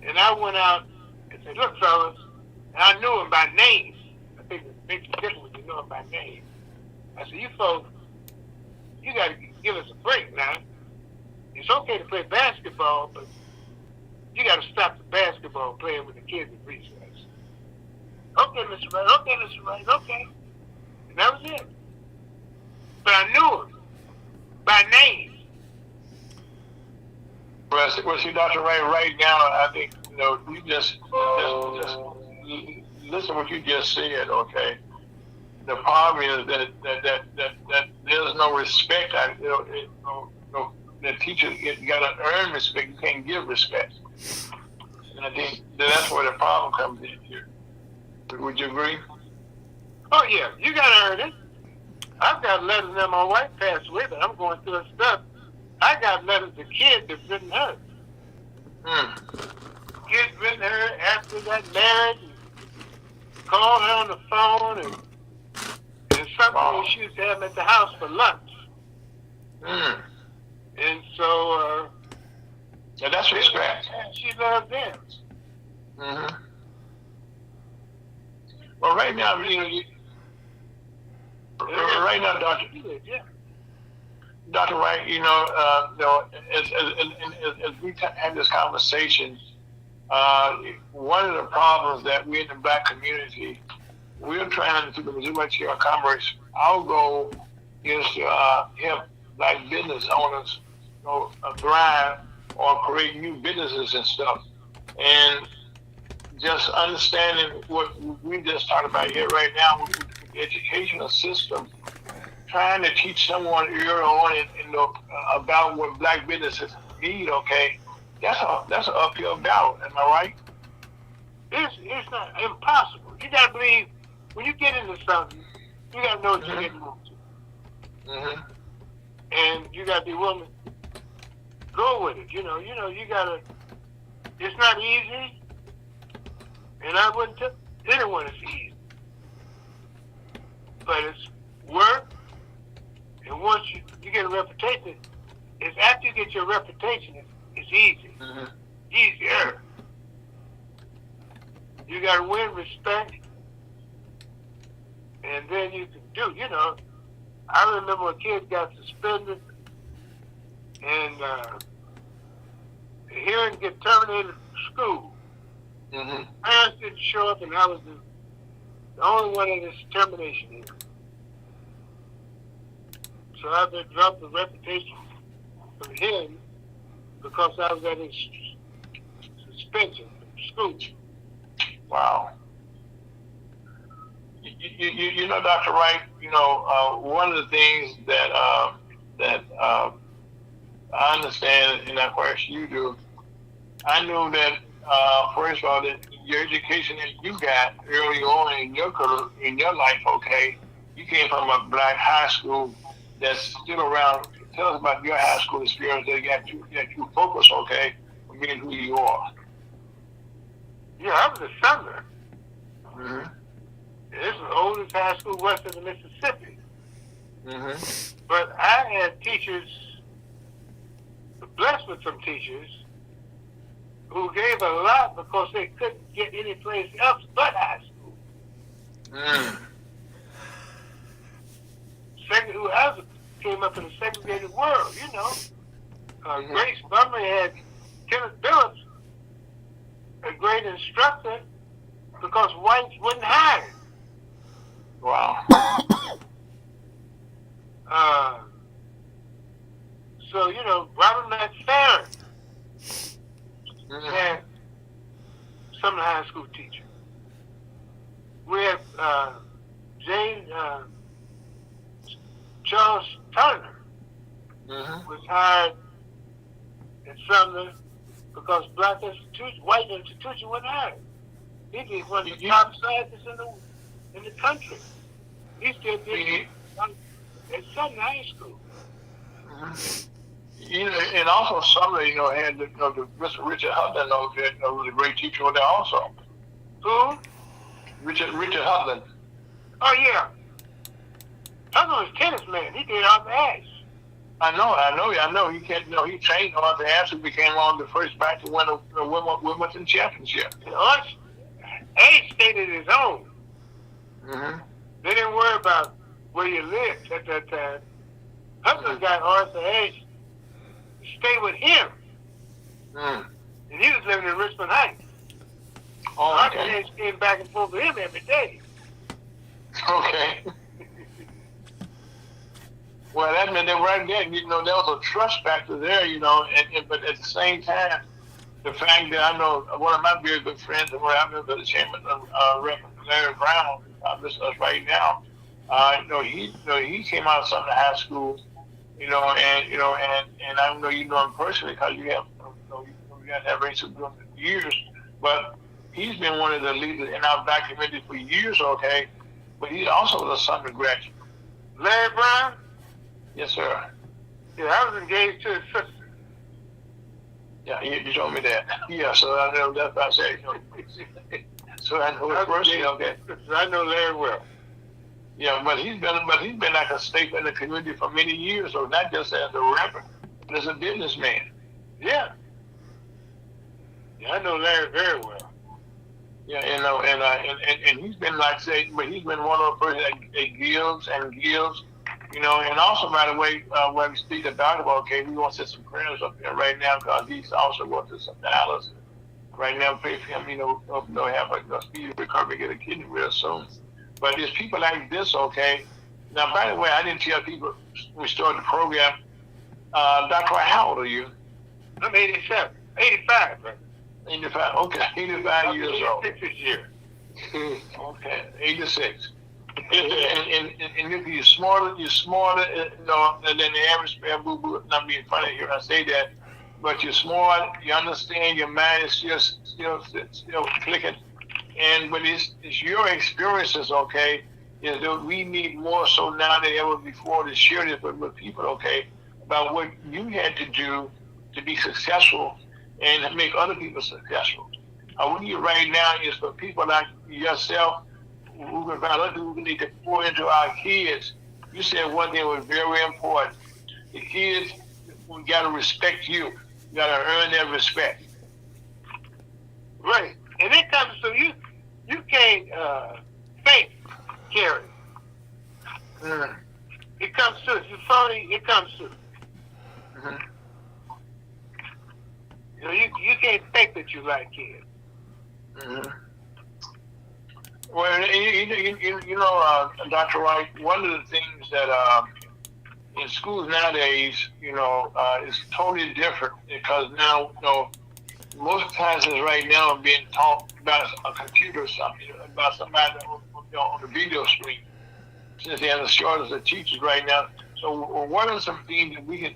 And I went out and said, "Look, fellas," and I knew them by name. I think it makes a difference when you know them by name. I said, "You folks, you got to give us a break now. It's okay to play basketball, but you got to stop the basketball playing with the kids at recess." "Okay, Mr. Wright. Okay, Mr. Wright. Okay." And that was it. But I knew him by name. Well, see, Dr. Wright, right now, I think, you just listen to what you just said, okay? The problem is that there's no respect. The teacher, you got to earn respect. You can't give respect. And I think that's where the problem comes in here. Would you agree? Oh, yeah. You got to earn it. I've got letters that my wife passed away, but I'm going through her stuff. I got letters to kids that's written her. Kids written her after they got married, and called her on the phone, and something she used to have them at the house for lunch. And so, yeah, that's respect. She loved them. Well, right now, right now, Dr. Wright, as we had this conversation, one of the problems that we in the black community, we're trying to, the Missouri Chamber of Commerce, our goal is to help black business owners thrive or create new businesses and stuff. And just understanding what we just talked about here right now with the educational system, trying to teach someone early on about what black businesses need, that's an uphill battle. Am I right? It's not impossible. You got to believe, when you get into something, you got to know what you're getting into. And you got to be willing to go with it. You got to, it's not easy. And I wouldn't tell anyone it's easy. But it's work. And once you get a reputation, it's after you get your reputation, it's easy. Easier. You got to win respect. And then you can do, I remember when kids got suspended, and hearing get terminated from school. Mm-hmm. Parents didn't show up, and I was the only one in this termination here. So I've been dropped the reputation from him because I was at his suspension from school. Wow. You know, Dr. Wright, you know, one of the things that I understand, and of course you do, I knew that, first of all, that your education that you got early on in your career, in your life, okay, you came from a black high school that's still around. Tell us about your high school experience that got you focused, okay, on being who you are. Yeah, I was a Sumner. Mm-hmm. This is the oldest high school west of the Mississippi. Mm-hmm. But I had teachers, blessed with some teachers, who gave a lot because they couldn't get any place else but high school. Mm. Who else came up in a segregated world, you know. Mm-hmm. Grace Montgomery had Kenneth Billups, a great instructor, because whites wouldn't hire him. Wow. So, you know, Robert McFerrin Mm-hmm. had some of the high school teachers. We had Charles Turner Mm-hmm. was hired in Sumner because white institution wouldn't hire him. He was one of the top scientists in the country. He still did it at Sumner High School. Mm-hmm. You know, and also Sumner, you know, had the Mr. Richard Hutland, was a great teacher over there also. Who? Richard Hutland. Oh yeah. Hutland was a tennis man. He did Arthur Ashe. I know. He can't. He trained Arthur Ashe, who became one of the first back to win a Wimbledon championship. And Ashe stayed at his own. Mm-hmm. They didn't worry about where you lived at that time. Hutland got Arthur Ashe to stay with him. Mm. And he was living in Richmond Heights. Oh, Arthur okay. Ashe came back and forth with him every day. Okay. Well, that meant that right there, you know, there was a trust factor there, you know, but at the same time, the fact that I know one of my very good friends, and I'm in the chairman of Reverend Larry Brown, listening to us right now. He came out of Sumner High School, and I know you know him personally because you guys have races for years, but he's been one of the leaders in our black community for years, okay, but he also was a Sumner graduate. Larry Brown? Yes, sir. Yeah, I was engaged to his sister. Yeah, you told me that. Yeah, so I know that's what I said. So I know it personally, okay. I know Larry well. Yeah, but he's been like a staple in the community for many years, so not just as a rapper, but as a businessman. Yeah. Yeah, I know Larry very well. Yeah, and he's been like say, but he's been one of the person that gives and gives, and also by the way, when we speak about it, okay, we want to set some prayers up there right now because he's also going through some dialysis right now. Pray for him, have a speedy recovery, get a kidney real soon. But there's people like this, okay. Now, by the way, I didn't tell people when we started the program. Dr. Wright, how old are you? I'm 87, 85, brother. 85. Okay, 85 years old. 86 this year. Okay, 86. And if you're smarter, than the average boo-boo. Not being funny here, I say that, but you're smart. You understand. Your mind is still clicking. But it's your experiences, okay? Is that we need more so now than ever before to share this with people, okay? About what you had to do to be successful and make other people successful. What we need right now is for people like yourself who can find other people who need to pour into our kids. You said one thing was very important. The kids, we got to respect you. You got to earn their respect. Right. And it comes to you can't fake Gary. It comes to if you're phony, it comes to. Mm-hmm. black kids. Mm-hmm. Well, you know, Dr. Wright, one of the things that in schools nowadays, you know, is totally different because now, you know, most classes right now are being taught about a computer or something, about somebody on the video screen, since they have the shortage of teachers right now. So what are some things that we can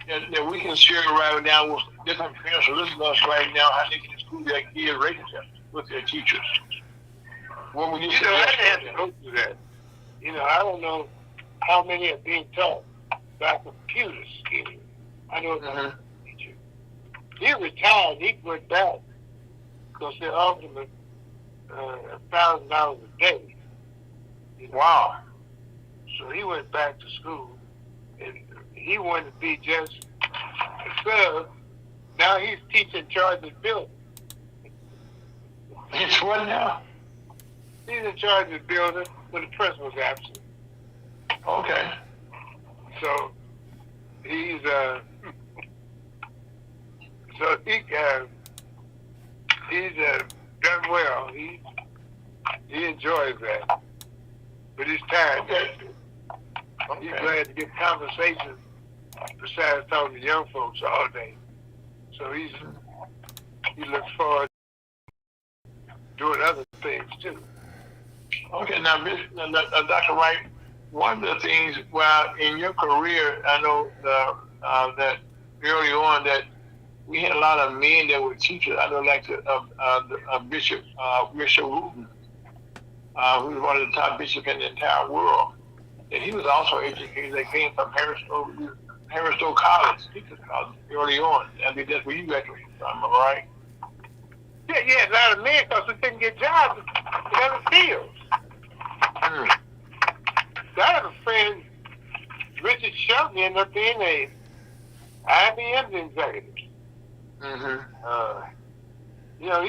that we can share right now with different parents who listen to us right now, how they can improve their kids' relationship with their teachers? What would you You know, I suggest? had to go through that. You know, I don't know how many are being taught by computers. I know it's Mhm. teacher. He retired. He went back because they offered him $1,000 a day. You know? Wow. So he went back to school, and he wanted to be just a sub. Now he's teaching charge of the building. It's what now? He's in charge of the building when the principal's absent. Okay. So he's done well. He enjoys that, but he's tired. Okay. He's glad to get conversation besides talking to young folks all day. So he looks forward to doing other things too. Okay, now, Dr. Wright, one of the things, well, in your career, I know that early on that we had a lot of men that were teachers. I know, like Bishop Wooten, who was one of the top bishops in the entire world. And he was also educated. They came from Harris-Stowe College, Teachers College, early on. I mean, that's where you graduated from, am I right? Yeah, a lot of men because we couldn't get jobs in other fields. Mm. I have a friend, Richard Shelton, ended up being a IBM executive. Mm-hmm. You know,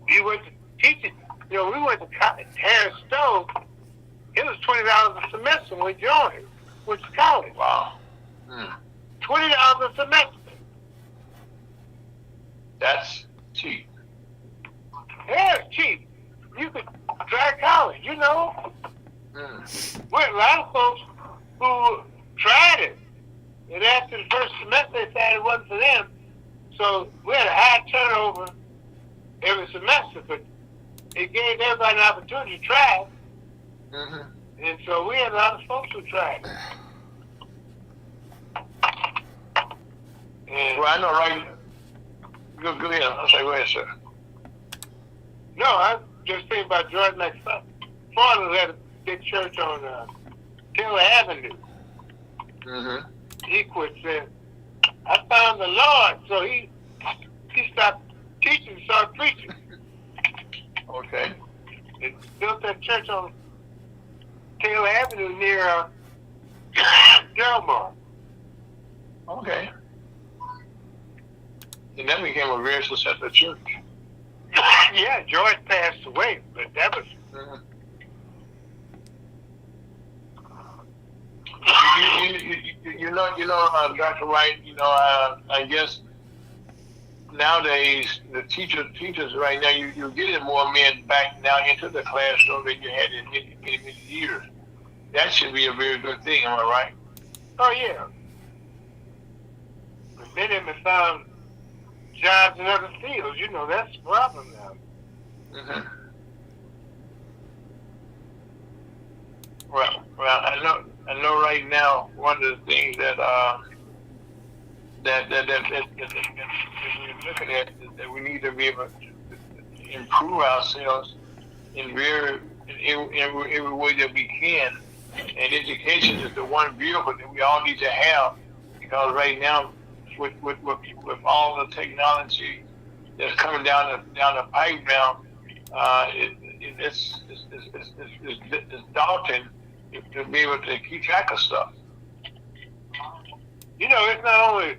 he went to teaching. You know, we went to Harris-Stowe. It was $20 a semester when we joined, which is college. Wow. Mm. $20 a semester. That's cheap. Yeah, it's cheap. You could try college, you know. Mm. Well, a lot of folks who tried it, and after the first semester they decided it wasn't for them. So we had a high turnover every semester, but it gave everybody an opportunity to try it. Mm-hmm. And so we had a lot of folks who tried it. And Well, I know, right? Go ahead. I'm sorry, go ahead, sir. no, I just thinking about Jordan McFarland had a big church on Taylor Avenue. Mm-hmm. He quit saying, I found the Lord. So he stopped teaching and started preaching. Okay. He built that church on Taylor Avenue near Delmar. Okay. And that became a very successful church. Yeah, George passed away, but that was... Mm-hmm. You know, Dr. Wright, you know, I guess nowadays the teachers right now, you're getting more men back now into the classroom than you had in many years. That should be a very good thing, am I right? Oh, yeah. But many of them have found jobs in other fields. You know, that's the problem now. Mm-hmm. Well, I know. Right now, one of the things that we're looking at is that we need to be able to improve ourselves in every way that we can. And education is the one vehicle that we all need to have, because right now, with all the technology that's coming down the pipe now, it's daunting to be able to keep track of stuff. You know, it's not only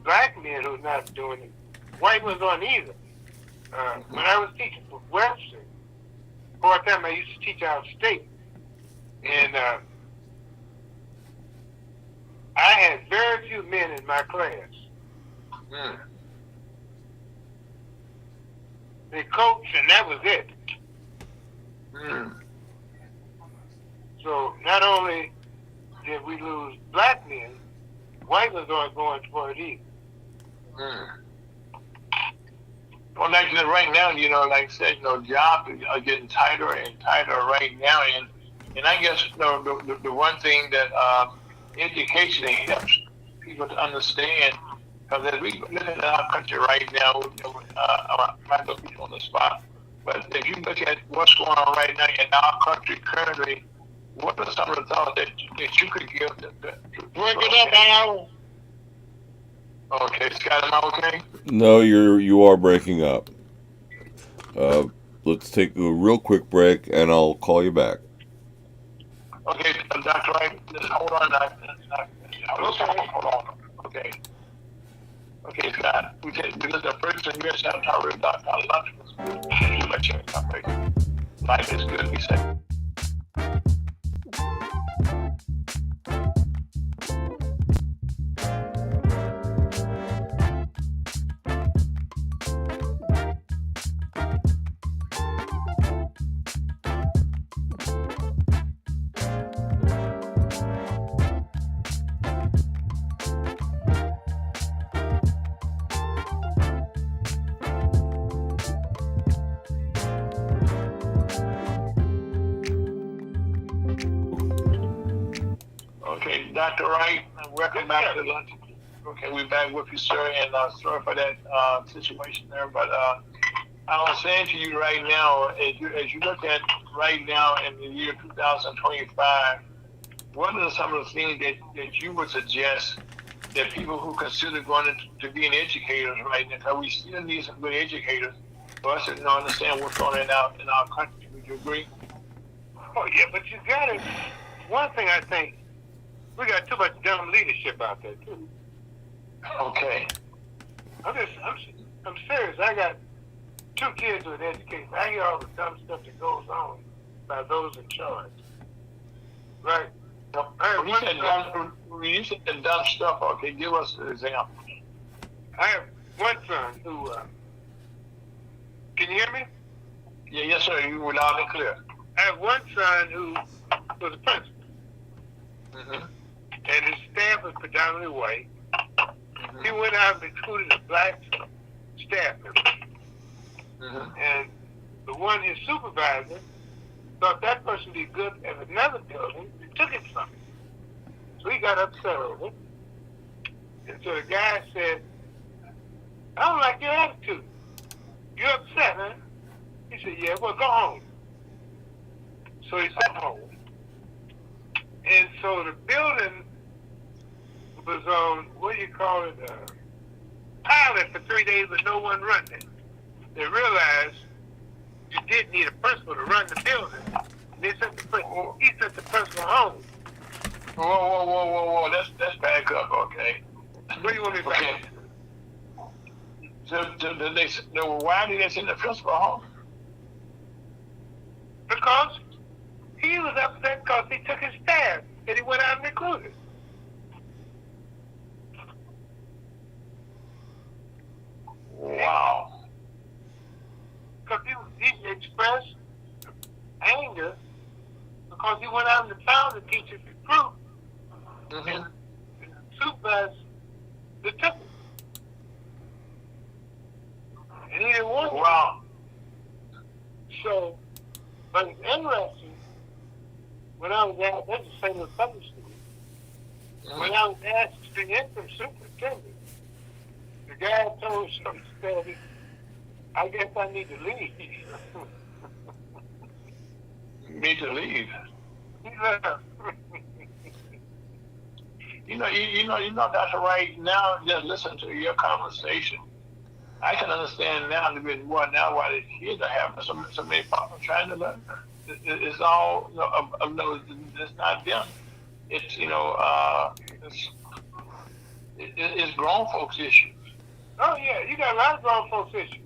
black men who's not doing it. White ones aren't either. When I was teaching for Webster, for a time I used to teach out of state, and I had very few men in my class. Mm. They coached, and that was it. Mm. So not only did we lose black men, white ones aren't going for it either. Mm. Well, like right now, like I said, jobs are getting tighter and tighter right now, and I guess the one thing that education helps people to understand, because as we look at our country right now, I might not be on the spot, but if you look at what's going on right now in our country currently, what are some of the thoughts that you could give? Work it up, Al. Okay, Scott, am I okay? No, you are breaking up. Let's take a real quick break, and I'll call you back. Okay, Dr. Wright, just hold on. Hold on. Okay. Okay, Scott. Because the first thing you're saying, I read Dr. Lunch was too much information. Life is good, he said. Okay, Dr. Wright, welcome back to lunch. Okay, we're back with you, sir, and sorry for that situation there, but I was saying to you right now, as you look at right now in the year 2025, what are some of the things that you would suggest that people who consider going to being educators right now, because we still need some good educators for us to understand what's going on in our country. Would you agree? Oh yeah, but you got it. One thing I think, we got too much dumb leadership out there too. Okay. I'm serious. I got 2 kids with education. I hear all the dumb stuff that goes on by those in charge. Right? When you said dumb stuff, okay, give us an example. I have one son who, can you hear me? Yeah, yes, sir. You were loud and clear. I have one son who was a principal, Mm-hmm. and his staff was predominantly white. Mm-hmm. He went out and recruited a black staff member. Mm-hmm. And the one, his supervisor, thought that person would be good at another building and took it from him. So he got upset over it. And so the guy said, I don't like your attitude. You're upset, huh? He said, yeah, well, go home. So he sent home. And so the building was on, what do you call it, pilot for 3 days with no one running it. They realized you did need a principal to run the building. They sent he sent the principal home. Whoa. Let's back up, okay? Where do you want me to back up? So why did they send the principal home? Because he was upset because he took his staff and he went out and recruited. Wow. Because he expressed anger because he went out and found the teachers recruit Mm-hmm. and supervised the temple. And he didn't want Wow. So, but it's interesting, when I was at, that's the same with public school. When I was asked to be interim superintendent, the guy told somebody, I guess I need to leave. Need to leave. He left. You know, Dr. Wright, now just listen to your conversation. I can understand now a little bit more now why the kids are having so many problems trying to learn. It's all, it's not them. It's, it's grown folks' issues. Oh yeah, you got a lot of grown folks issues.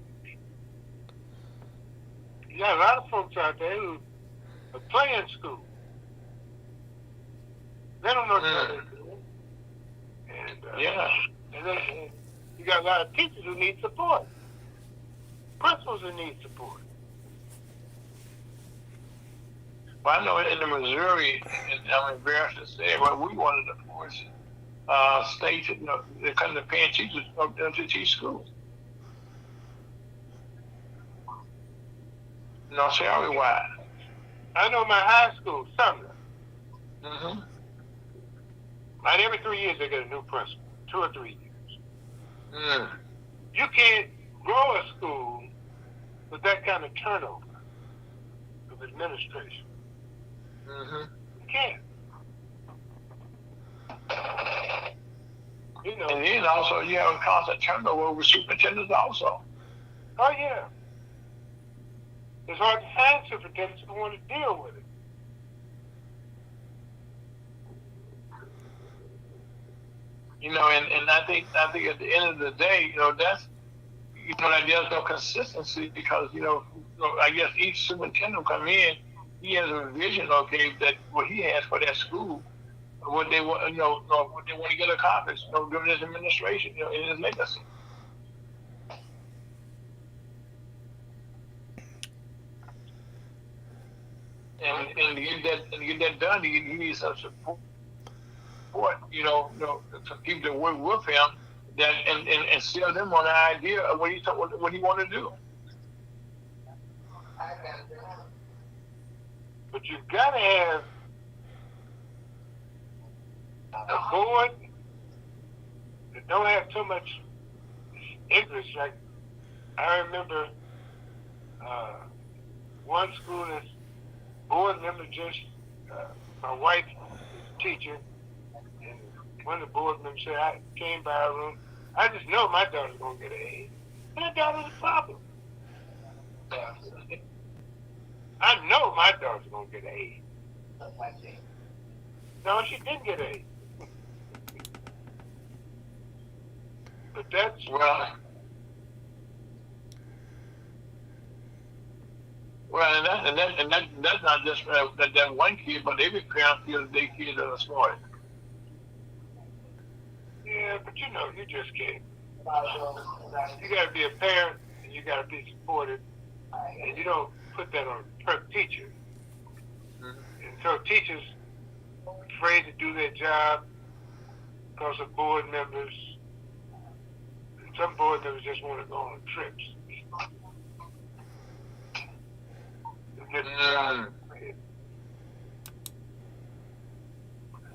You got a lot of folks out there who are playing school. They don't know what they're doing. And, Yeah. And You got a lot of teachers who need support. Principals who need support. Well, I know in the Missouri, and I'm embarrassed to say, but we wanted to force states, they're kind of paying teachers to teach schools. Salary-wise. I know my high school, Sumner. Mm-hmm. About every 3 years they get a new principal. 2 or 3 years. Mm. You can't grow a school with that kind of turnover of administration. Mm-hmm. You can't. And then also you have a constant turnover with superintendents also. Oh yeah. It's hard to find superintendents who want to deal with it. And I think at the end of the day, that's that there's no consistency because I guess each superintendent will come in, he has a vision, that what he has for that school, what they want, what they want to get accomplished, during his administration, in his legacy. And to get that done, he needs some support. Some people that work with him, that and sell them on the idea of what he want to do. But you've got to have a board that don't have too much interest. Like I remember one school that's board member just my wife is a teacher, and one of the board members said, I came by her room, I just know my daughter's gonna get an A. And that daughter's a problem. I know my daughter's gonna get an A. No, she didn't get an A. But that's and that's not just that one kid, but every parent feels their kids are smart. Yeah, but you just can't. You got to be a parent, and you got to be supported, and you don't put that on per teacher. Mm-hmm. And so teachers afraid to do their job because of board members. And some board members just want to go on trips.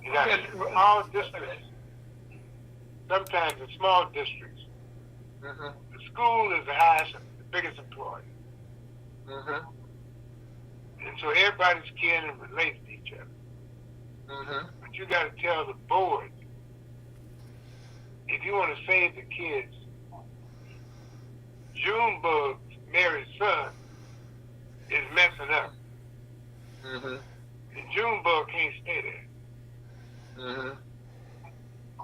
You got small districts. Sometimes in small districts, the school is the highest, the biggest employer. And so everybody's kin and relates to each other. But you got to tell the board, if you want to save the kids, Junebug, Mary's son, is messing up. And Junebug can't stay there.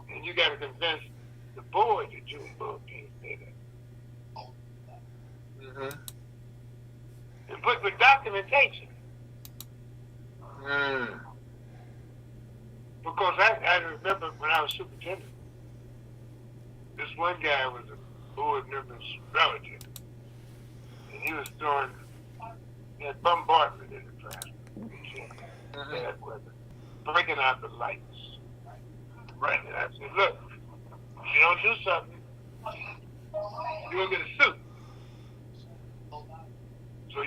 And you got to convince the board that Junebug can't stay there. And put with documentation. Because I remember when I was superintendent, this one guy was a board member's relative. And he was throwing that bombardment in the classroom. Bad weather. Breaking out the lights. Right. And I said, look, if you don't do something, you're going to get a suit. So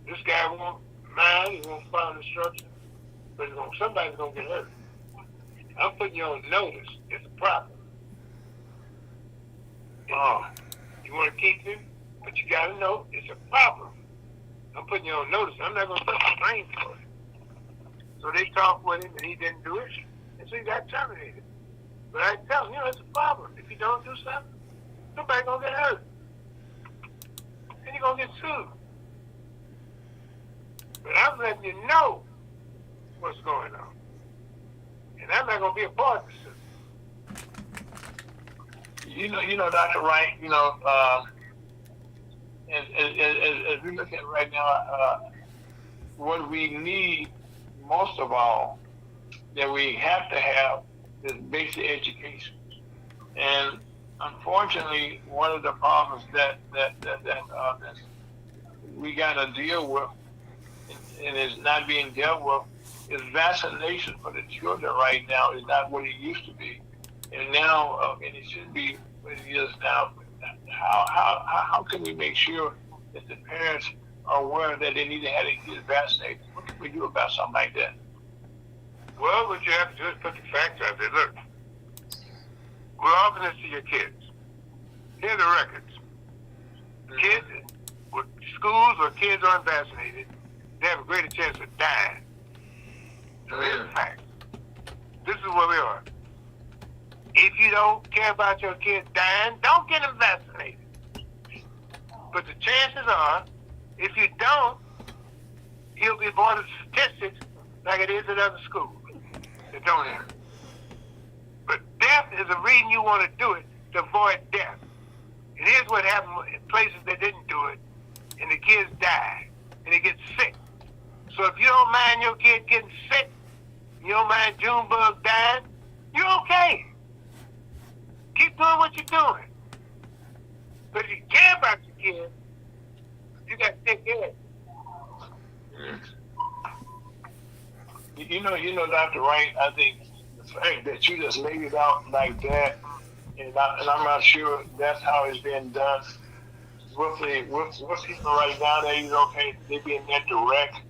this guy won't mind, he won't follow instructions, but somebody's going to get hurt. I'm putting you on notice. It's a problem. You want to keep him, but you got to know it's a problem. I'm putting you on notice. I'm not going to put the blame for it. So they talked with him, and he didn't do it, and so he got terminated. But I tell him, it's a problem. If you don't do something, somebody's going to get hurt. And you're going to get sued. But I'm letting you know what's going on. And I'm not going to be a part of this. Dr. Wright, as we look at right now, what we need most of all, that we have to have is basic education. And unfortunately, one of the problems that we got to deal with, and is not being dealt with, is vaccination for the children right now is not what it used to be, and now, and it should be what it is now. How can we make sure that the parents are aware that they need to have their kids vaccinated? What can we do about something like that? Well, what you have to do is put the facts out there. Look, we're offering this to your kids. Here are the records. Kids with schools where kids aren't vaccinated, they have a greater chance of dying. So here's the fact. This is where we are. If you don't care about your kids dying, don't get them vaccinated. But the chances are, if you don't, he'll be part of the statistics like it is at other schools that don't have it. But death is a reason you want to do it, to avoid death. And here's what happened in places that didn't do it, and the kids die, and they get sick. So if you don't mind your kid getting sick, you don't mind Junebug dying, you're okay. Keep doing what you're doing. But if you care about your kids, you got to take care of it. You know, Dr. Wright, I think the fact that you just laid it out like that, and I'm not sure that's how it's being done with people right now. They okay, they being that direct,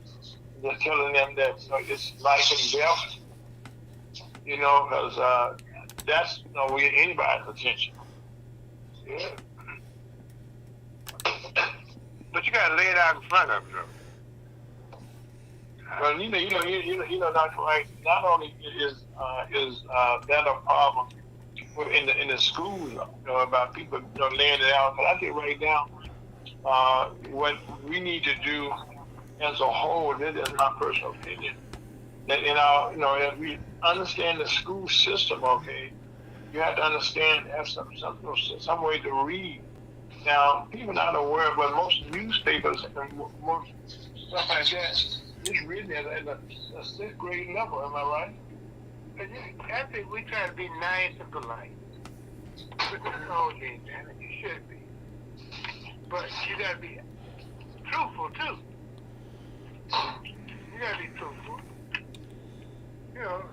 just telling them that it's life and death. You know, because that's we get anybody's attention. Yeah. But you got to lay it out in front of them, though. Well, you know, Dr. Wright, not only is that a problem in the schools, about people laying it out, but I think right now, what we need to do as a whole, this is my personal opinion, that if we understand the school system, okay, you have to understand have some way to read. Now, people not aware, but most newspapers and most stuff like that, it's written at a 6th grade level. Am I right? I think we try to be nice and polite. But that's all day, man. You should be. But you got to be truthful, too. You got to be truthful. You know,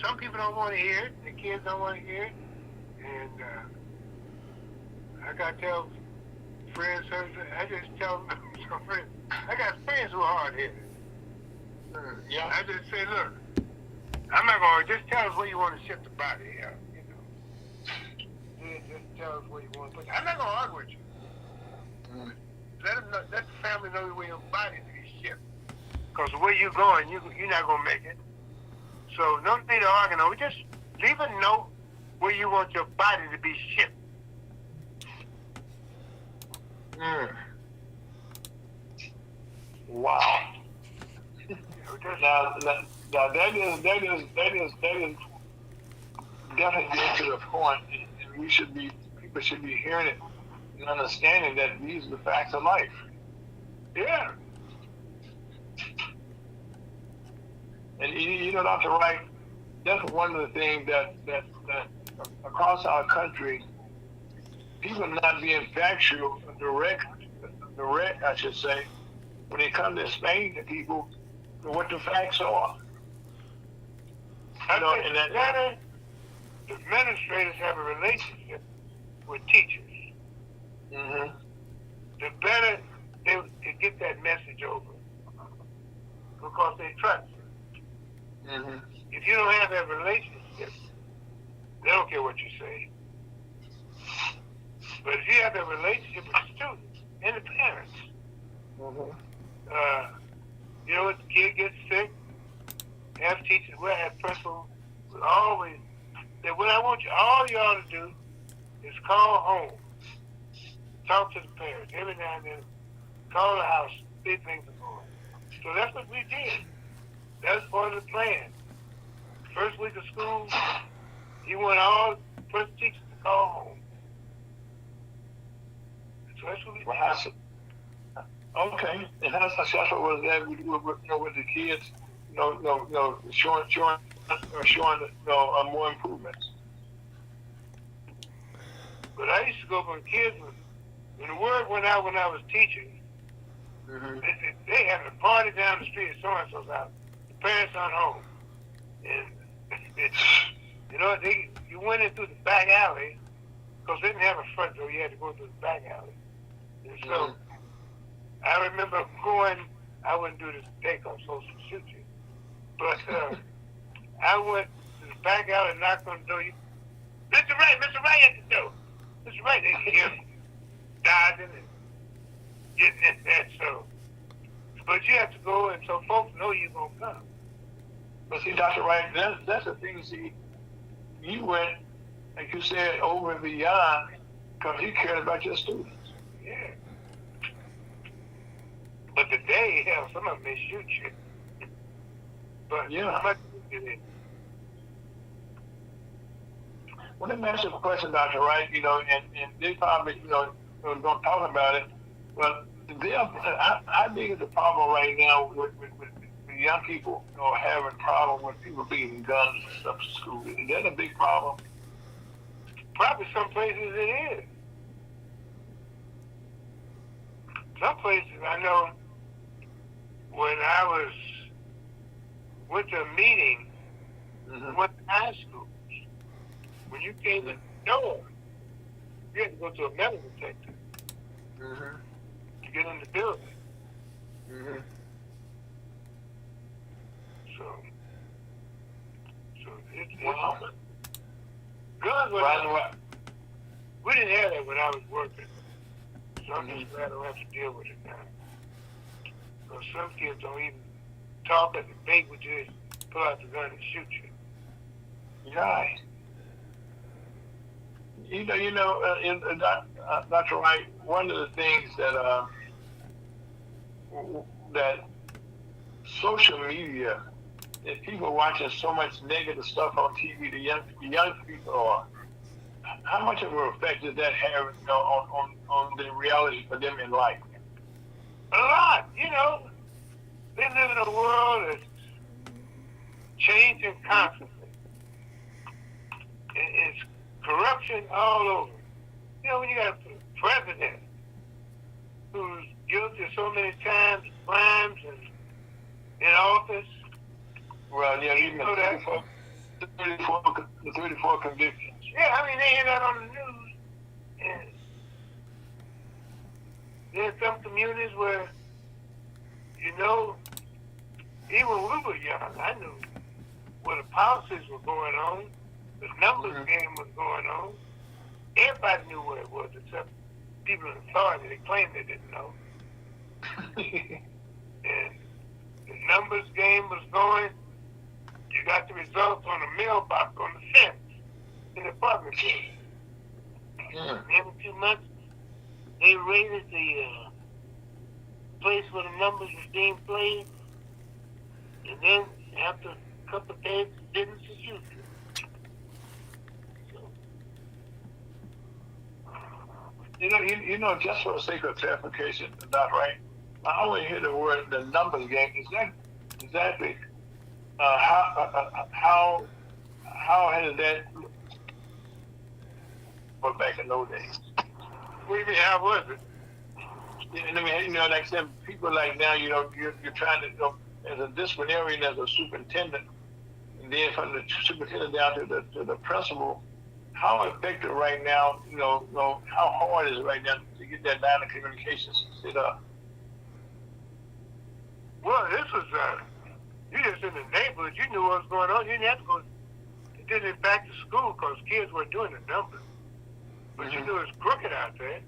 some people don't want to hear it. The kids don't want to hear it. And I got to tell friends, I just tell some friends, I got friends who are hard-headed. Yeah. I just say, look, I'm not going to just tell us where you want to ship the body. Just tell us where you want to put it. I'm not going to argue with you. Let the family know where your body to be shipped. Because where you're going, you're not going to make it. So no need to argue. No, just leave a note where you want your body to be shipped. Wow. Now that is definitely getting to the point, and people should be hearing it and understanding that these are the facts of life. Yeah. And Dr. Wright, that's one of the things that across our country, people are not being factual, direct, I should say, when they come to explain to people what the facts are. Administrators have a relationship with teachers. Mm-hmm. The better they get that message over, because they trust you. Mm-hmm. If you don't have that relationship, they don't care what you say. But if you have that relationship with the students and the parents, you know what, the kid gets sick, have teachers, we'll have principals, we'll always say, what I want all y'all to do is call home, talk to the parents, every now and then, call the house, see things are going. So that's what we did. That's part of the plan. First week of school, he wanted all first teachers to call home. So that's what we did. Okay, and how successful was that with the kids? Showing more improvements. But I used to go when kids was, when the word went out when I was teaching, they had a party down the street at so-and-so's house. The parents aren't home. And, you know, you went in through the back alley, because they didn't have a front door. You had to go through the back alley. And so, I remember going, I wouldn't do this today because I'm supposed to shoot you. But I went to the back alley and knocked on the door. Mr. Wright at the door. Mr. Wright, they hear me dodging and getting in there. So, but you have to go, and so folks know you're going to come. But see, Dr. Wright, that's the thing. See, you went, like you said, over and beyond because you cared about your students. Yeah. But today, hell, some of them may shoot you. But Yeah. how much did it? Well, let me ask you a question, Dr. Wright. You know, and they probably, don't talk about it. But how big is the problem right now with young people, having problem with people being guns and stuff in school? Is that a big problem? Probably some places it is. Some places I know when I went to a meeting with high schools, when you came in the door, you had to go to a metal detector to get in the building. So it's guns were we didn't have that when I was working. So I'm just glad I don't have to deal with it now. Because some kids don't even talk at the bait with you, pull out the gun and shoot you. Right. Dr. Wright, one of the things that social media, that people watching so much negative stuff on TV, the young people are, how much of an effect does that have on the reality for them in life? A lot, They live in a world that's changing constantly. It's corruption all over. When you got a president who's guilty of so many times, crimes, and in office. Well, yeah, even the 34 convictions. Yeah, they hear that on the news. And there's some communities where, even when we were young, I knew where the policies were going on, the numbers game was going on. Everybody knew where it was, except people in authority. They claimed they didn't know. And the numbers game was going. You got the results on the mailbox on the fence in the apartment building. Every few months, they raided the place where the numbers was being played, and then after a couple of days, business as usual. Just for the sake of clarification, Dr. Wright, I only hear the word the numbers game. Is that exactly how has that looked back in those days? What do you mean, how was it? Like I said, people like now, you're trying to, as a disciplinarian, as a superintendent, and then from the superintendent down to the principal, how effective right now, how hard is it right now to get that line of communications set up? Well, this was, you just in the neighborhood, you knew what was going on. You didn't have to go, you did it back to school because kids weren't doing the numbers. But you knew it was crooked out there.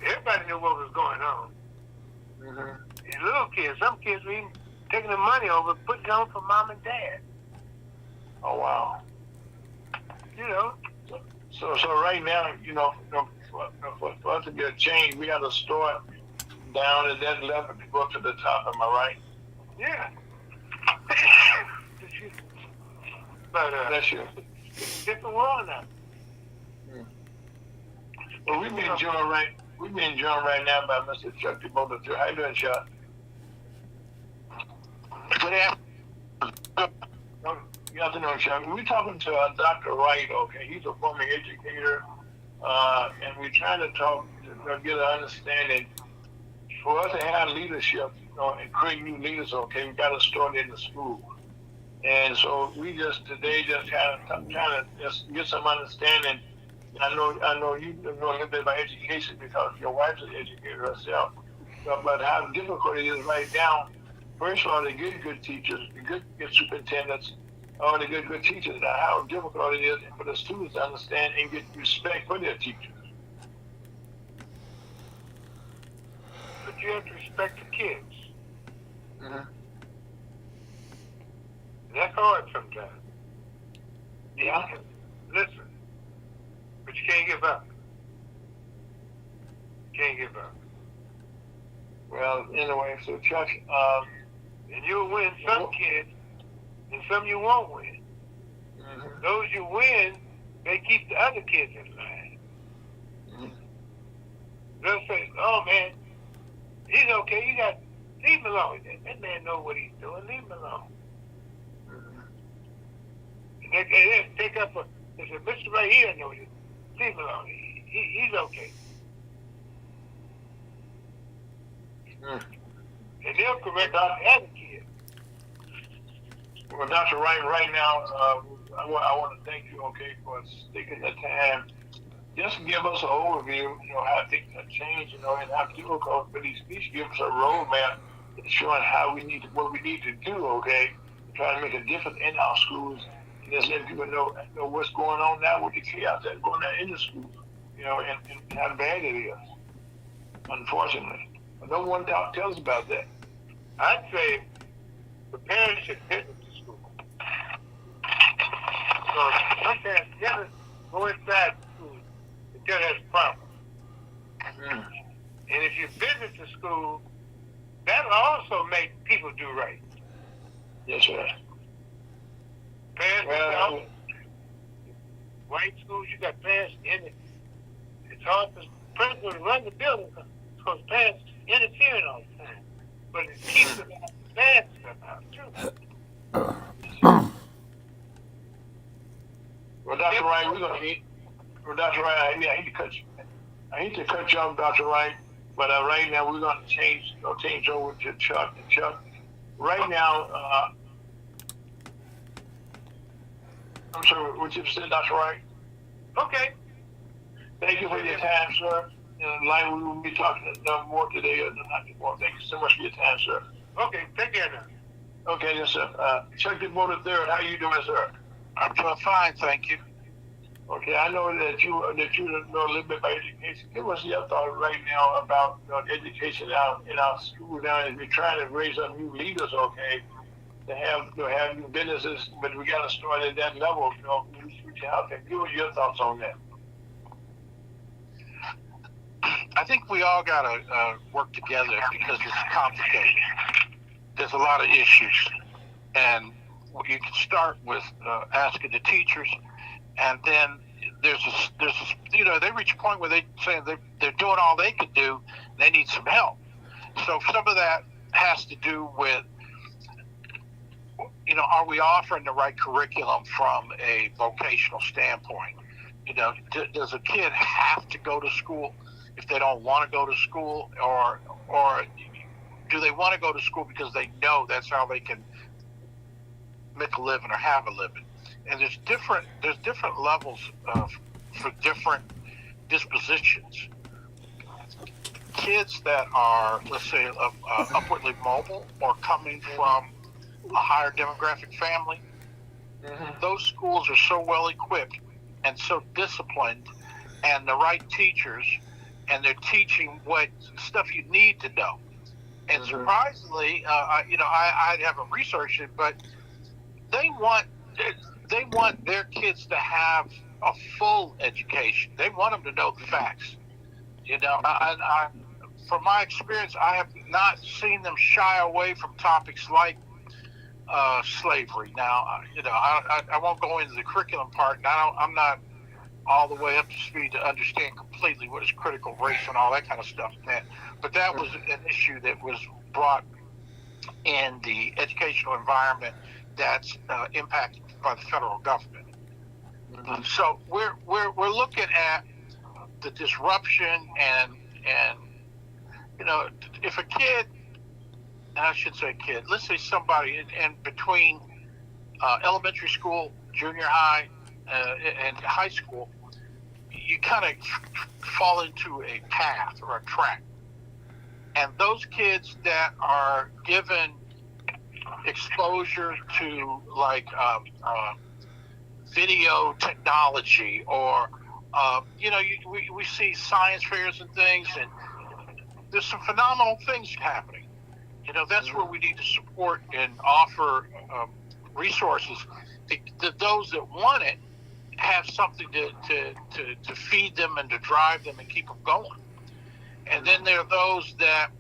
Everybody knew what was going on. These little kids, some kids were even taking the money over, putting it on for mom and dad. Oh, wow. So right now, for us to get a change, we got to start down at that level to go up to the top. Am I right? Yeah. But That's you. it's a different world now. Well, we've been joined right now by Mr. Chuck DeBoto. How you doing, Chuck? What happened? You Good afternoon, Chuck. We're talking to Dr. Wright, okay? He's a former educator, and we're trying to talk to get an understanding. For us to have leadership, and create new leaders, okay, we got to start in the school. And so we just today just trying to just get some understanding. I know you know a little bit about education because your wife's an educator herself. But how difficult it is right now. First of all, to get good teachers, to get superintendents, or to get good teachers. Now, how difficult it is for the students to understand and get respect for their teachers. But you have to respect the kids. Mm-hmm. That's hard sometimes. Yeah. Listen, but you can't give up. Can't give up. Well, anyway, so Chuck, and you'll win some kids, and some you won't win. mm-hmm. Those you win, they keep the other kids in line. Mm-hmm. They'll say, "Oh man, he's okay. Leave him alone. That man knows what he's doing. Leave him alone." And they take up they say, "Mr. Right here knows it. Leave him alone. He's okay." Mm. And they'll correct the other kids. Well, Dr. Wright, right now, I want to thank you, okay, for taking the time. Just give us an overview, how things have changed, and how difficult for these speeches. Give us a roadmap showing what we need to do, okay, to try to make a difference in our schools, and just let people know what's going on now with the chaos that's going on in the schools, and how bad it is, unfortunately. But no one tells us about that. I'd say the parents should visit the school. So sometimes never go inside the school until there's a problem. Mm. And if you visit the school, that'll also make people do right. Yes, sir. Parents, white schools, you got parents in it. It's hard for principals to run the building because parents interfering all the time. But it keeps the bad stuff out too. Well, Dr. Wright, Dr. Wright, I hate to cut you off, Dr. Wright, but right now we're going to change over to Chuck. And Chuck, right now, I'm sorry, what you said, Dr. Wright? Okay. Thank you for your time, sir. Like we will be talking more today or not more. Thank you so much for your time, sir. Okay, take care now. Okay, yes, sir. Chuck DeVoe III, how you doing, sir? I'm doing fine, thank you. Okay, I know that you know a little bit about education. Give us your thought right now about education out in our school now, as we're trying to raise up new leaders. Okay, to have new businesses, but we got to start at that level. Give us your thoughts on that. I think we all got to work together because it's complicated. There's a lot of issues, and you can start with asking the teachers, and then there's they reach a point where they say they're doing all they could do. They need some help. So some of that has to do with, are we offering the right curriculum from a vocational standpoint? Does a kid have to go to school if they don't want to go to school, or do they want to go to school because they know that's how they can make a living or have a living? And there's different levels for different dispositions. Kids that are, let's say, upwardly mobile or coming from a higher demographic family, those schools are so well equipped and so disciplined, and the right teachers, and they're teaching what stuff you need to know. And surprisingly, I haven't researched it, but they want their kids to have a full education. They want them to know the facts. From my experience, I have not seen them shy away from topics like slavery. Now, I won't go into the curriculum part, and I'm not all the way up to speed to understand completely what is critical race and all that kind of stuff meant. But that was an issue that was brought in the educational environment that's impacted by the federal government. So we're looking at the disruption and if a kid, and I should say kid, let's say somebody in between elementary school, junior high, and high school, you kind of fall into a path or a track. And those kids that are given exposure to like video technology or we see science fairs and things, and there's some phenomenal things happening. That's where we need to support and offer resources to those that want it, have something to feed them and to drive them and keep them going. And then there are those that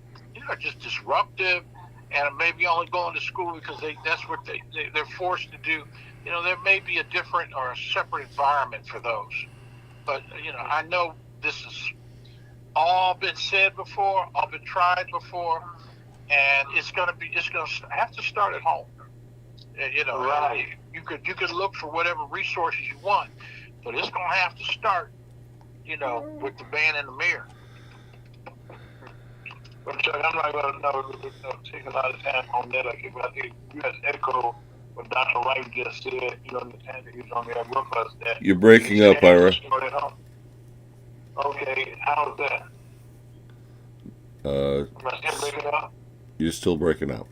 are just disruptive and are maybe only going to school because that's what they're forced to do. There may be a different or a separate environment for those. But, I know this has all been said before, all been tried before, and it's going to have to start at home. Right. You could look for whatever resources you want, but it's going to have to start, with the man in the mirror. But Chuck, I'm not going to take a lot of time on that. Okay, but I think you guys echo what Dr. Wright just said. The time that he's on there with us. That You're breaking up, Ira. Okay, how's that? Am I still breaking up? You're still breaking up.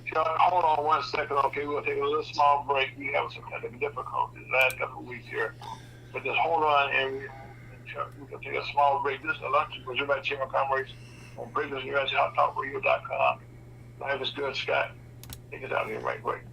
Chuck, hold on 1 second. Okay, we'll take a little small break. We have some kind of difficulties last couple of weeks here. But just hold on and Chuck, we can take a small break. This is a lunch with your Chamber of Commerce on BridgesUSHotTalkRadio.com. Life is good, Scott. Take it out here right quick.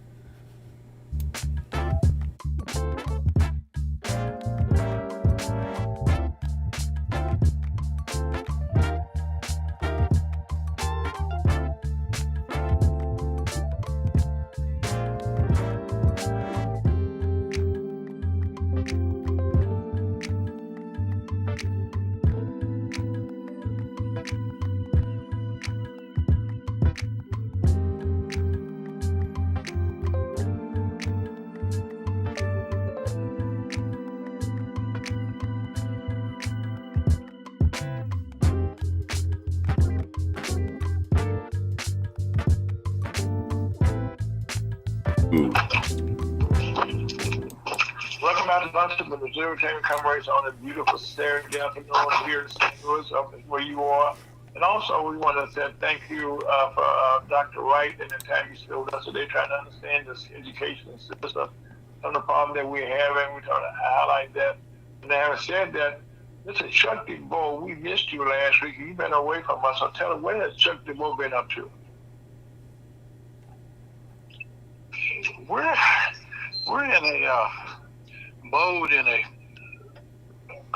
Welcome out to lunch with the Zero Chamber Commerce on a beautiful Saturday afternoon here in St. Louis, up where you are. And also, we want to say thank you for Dr. Wright and the time he's still with us today, trying to understand this education system, some of the problem that we're having. We're trying to highlight that. And having said that, this is Chuck DeBoe. We missed you last week. You've been away from us. So tell us, what has Chuck DeBoe been up to? We're in a mode, in a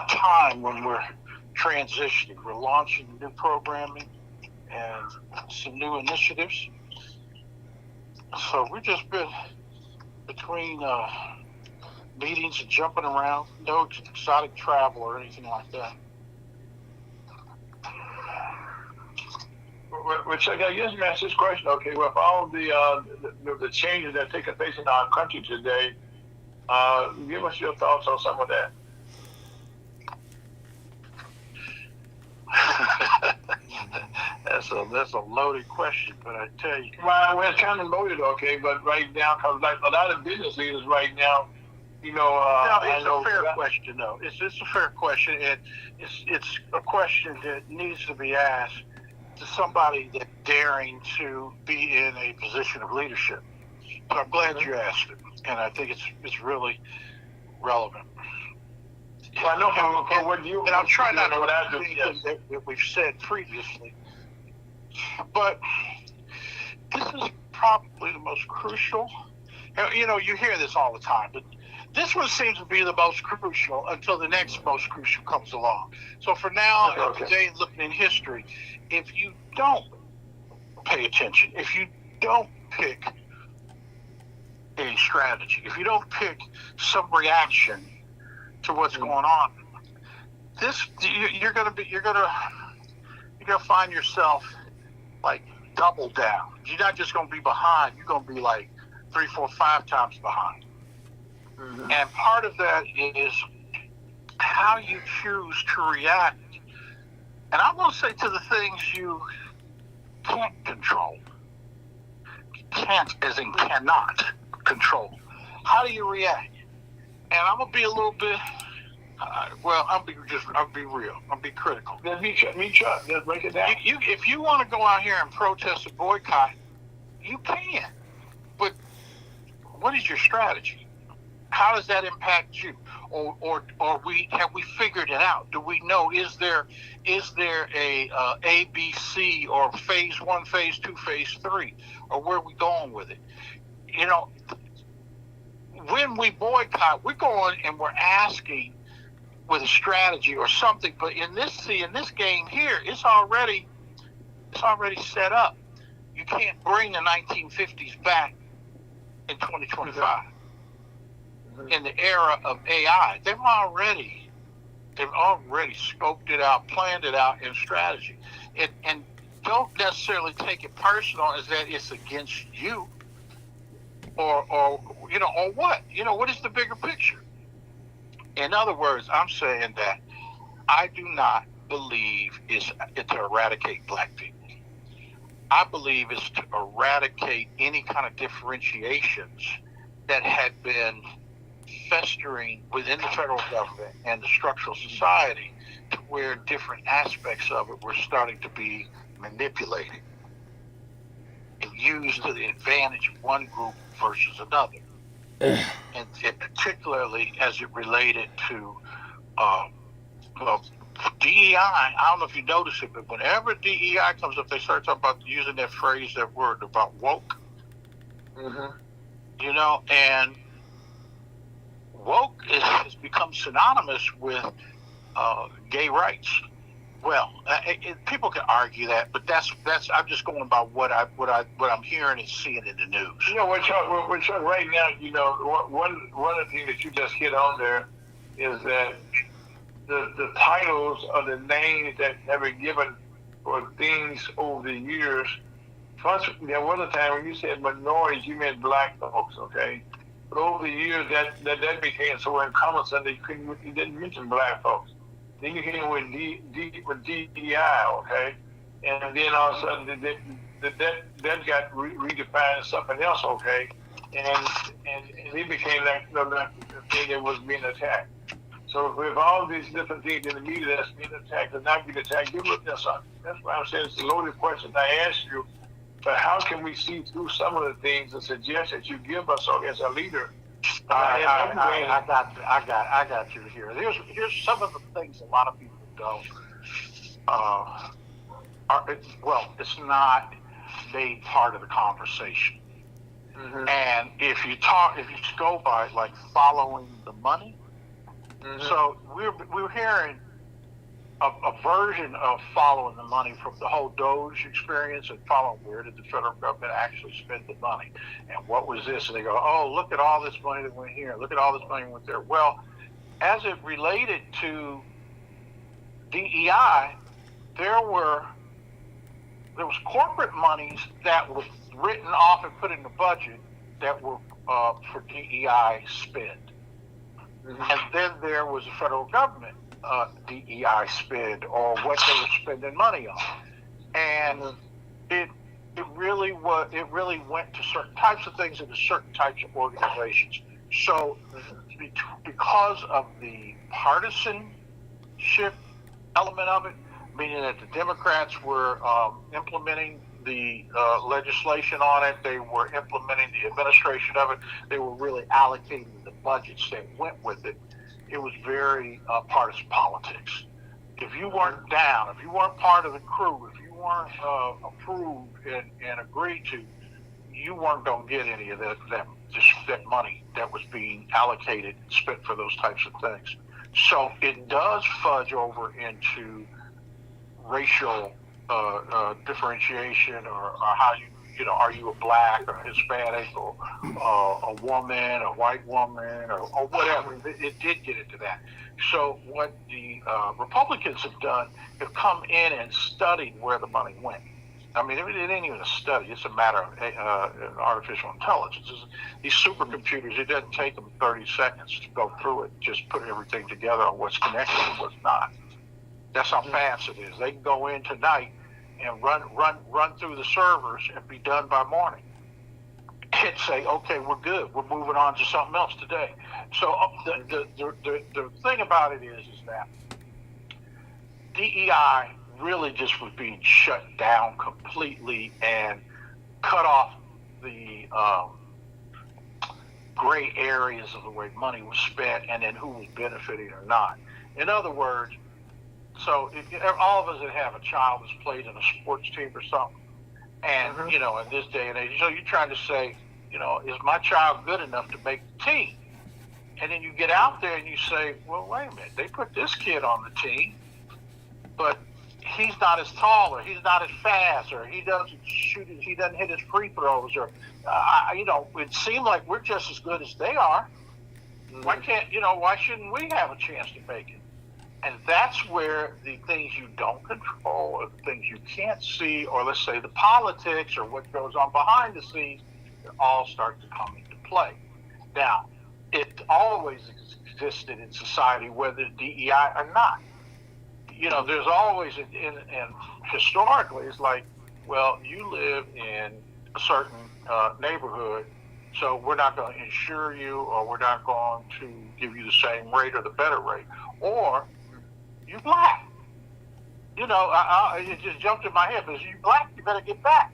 time when we're transitioning. We're launching new programming and some new initiatives. So we've just been between meetings and jumping around. No exotic travel or anything like that. Well, Chuck, I guess you ask this question. Okay, with all the changes that are taking place in our country today, give us your thoughts on some of that. That's a loaded question, but I tell you. Well, it's kind of loaded, okay, but right now, because like a lot of business leaders right now, it's a fair question, though. It's a fair question, and it's a question that needs to be asked to somebody that's daring to be in a position of leadership. So I'm glad you asked it, and I think it's really relevant. Well, I know from what you... And I'm trying not to repeat things that we've said previously, but this is probably the most crucial. You hear this all the time, but this one seems to be the most crucial until the next most crucial comes along. So for now, okay. Today, looking in history, if you don't pay attention, if you don't pick a strategy, if you don't pick some reaction to what's going on, you're gonna find yourself like double down. You're not just gonna be behind, you're gonna be like 3, 4, 5 times behind. Mhm. And part of that is how you choose to react. And I will say to the things you can't control, can't as in cannot control. How do you react? And I'm gonna be a little bit. I'll be real. I'll be critical. Just just break it down. If you want to go out here and protest or boycott, you can. But what is your strategy? How does that impact you? Or have we figured it out? Do we know? Is there a A, B, C, or phase 1, phase 2, phase 3, or where are we going with it? You know, when we boycott, we're going and we're asking with a strategy or something. But in this game here, it's already set up. You can't bring the 1950s back in 2025. In the era of AI, they've already scoped it out, planned it out in strategy, and don't necessarily take it personal as that it's against you, or what? What is the bigger picture? In other words, I'm saying that I do not believe it's to eradicate black people. I believe it's to eradicate any kind of differentiations that had been festering within the federal government and the structural society, to where different aspects of it were starting to be manipulated and used to the advantage of one group versus another. and particularly as it related to DEI. I don't know if you notice it, but whenever DEI comes up, they start talking about using that word about woke. Mm-hmm. And woke has become synonymous with gay rights. Well, people can argue that, but that's I'm just going by what I'm hearing and seeing in the news. Chuck, right now, one of the things that you just hit on there is that the titles of the names that have been given for things over the years. First, there was a time when you said minorities, you meant black folks, okay? But over the years, that became so encompassing that you didn't mention black folks. Then you came with DEI, okay? And then all of a sudden, that got redefined as something else, okay? And it became like the thing that was being attacked. So with all these different things in the media that's being attacked and not being attacked, that's why I'm saying it's a loaded question I asked you. But how can we see through some of the things and suggestions you give us as a leader? I got you here. Here's some of the things a lot of people don't. It's not made part of the conversation. Mm-hmm. And if you go by like following the money, mm-hmm. So we're hearing a version of following the money from the whole Doge experience and following where did the federal government actually spend the money and what was this, and they go, oh, look at all this money that went here, look at all this money that went there. Well, as it related to DEI, there was corporate monies that was written off and put in the budget that were for DEI spend. Mm-hmm. And then there was the federal government DEI spend, or what they were spending money on, and it really went to certain types of things and to certain types of organizations. So because of the partisanship element of it, meaning that the Democrats were implementing the legislation on it, they were implementing the administration of it, they were really allocating the budgets that went with it. It was very partisan politics. If you weren't down, if you weren't part of the crew, if you weren't approved and agreed to, you weren't going to get any of that money that was being allocated and spent for those types of things. So it does fudge over into racial differentiation, or how are you a black or Hispanic or a woman, a white woman, or whatever. It did get into that. So what the Republicans have done have come in and studied where the money went. I mean, it ain't even a study. It's a matter of artificial intelligence. These supercomputers, it doesn't take them 30 seconds to go through it, just put everything together on what's connected and what's not. That's how fast it is. They can go in tonight and run through the servers and be done by morning. And say, okay, we're good. We're moving on to something else today. So the thing about it is that DEI really just was being shut down completely and cut off the gray areas of the way money was spent and then who was benefiting or not. In other words, so if all of us that have a child that's played in a sports team or something, and you know, in this day and age, so you're trying to say, you know, is my child good enough to make the team? And then you get out there and you say, well, wait a minute, they put this kid on the team, but he's not as tall, or he's not as fast, or he doesn't shoot, he doesn't hit his free throws, or you know, it seems like we're just as good as they are. Why can't, you know, why shouldn't we have a chance to make it? And that's where the things you don't control, or the things you can't see, or let's say the politics or what goes on behind the scenes, all start to come into play. Now, it always existed in society, whether DEI or not. You know, there's always, and historically, it's like, well, you live in a certain neighborhood, so we're not going to insure you, or we're not going to give you the same rate or the better rate. Or, you black. You know, it just jumped in my head, because you black, you better get back.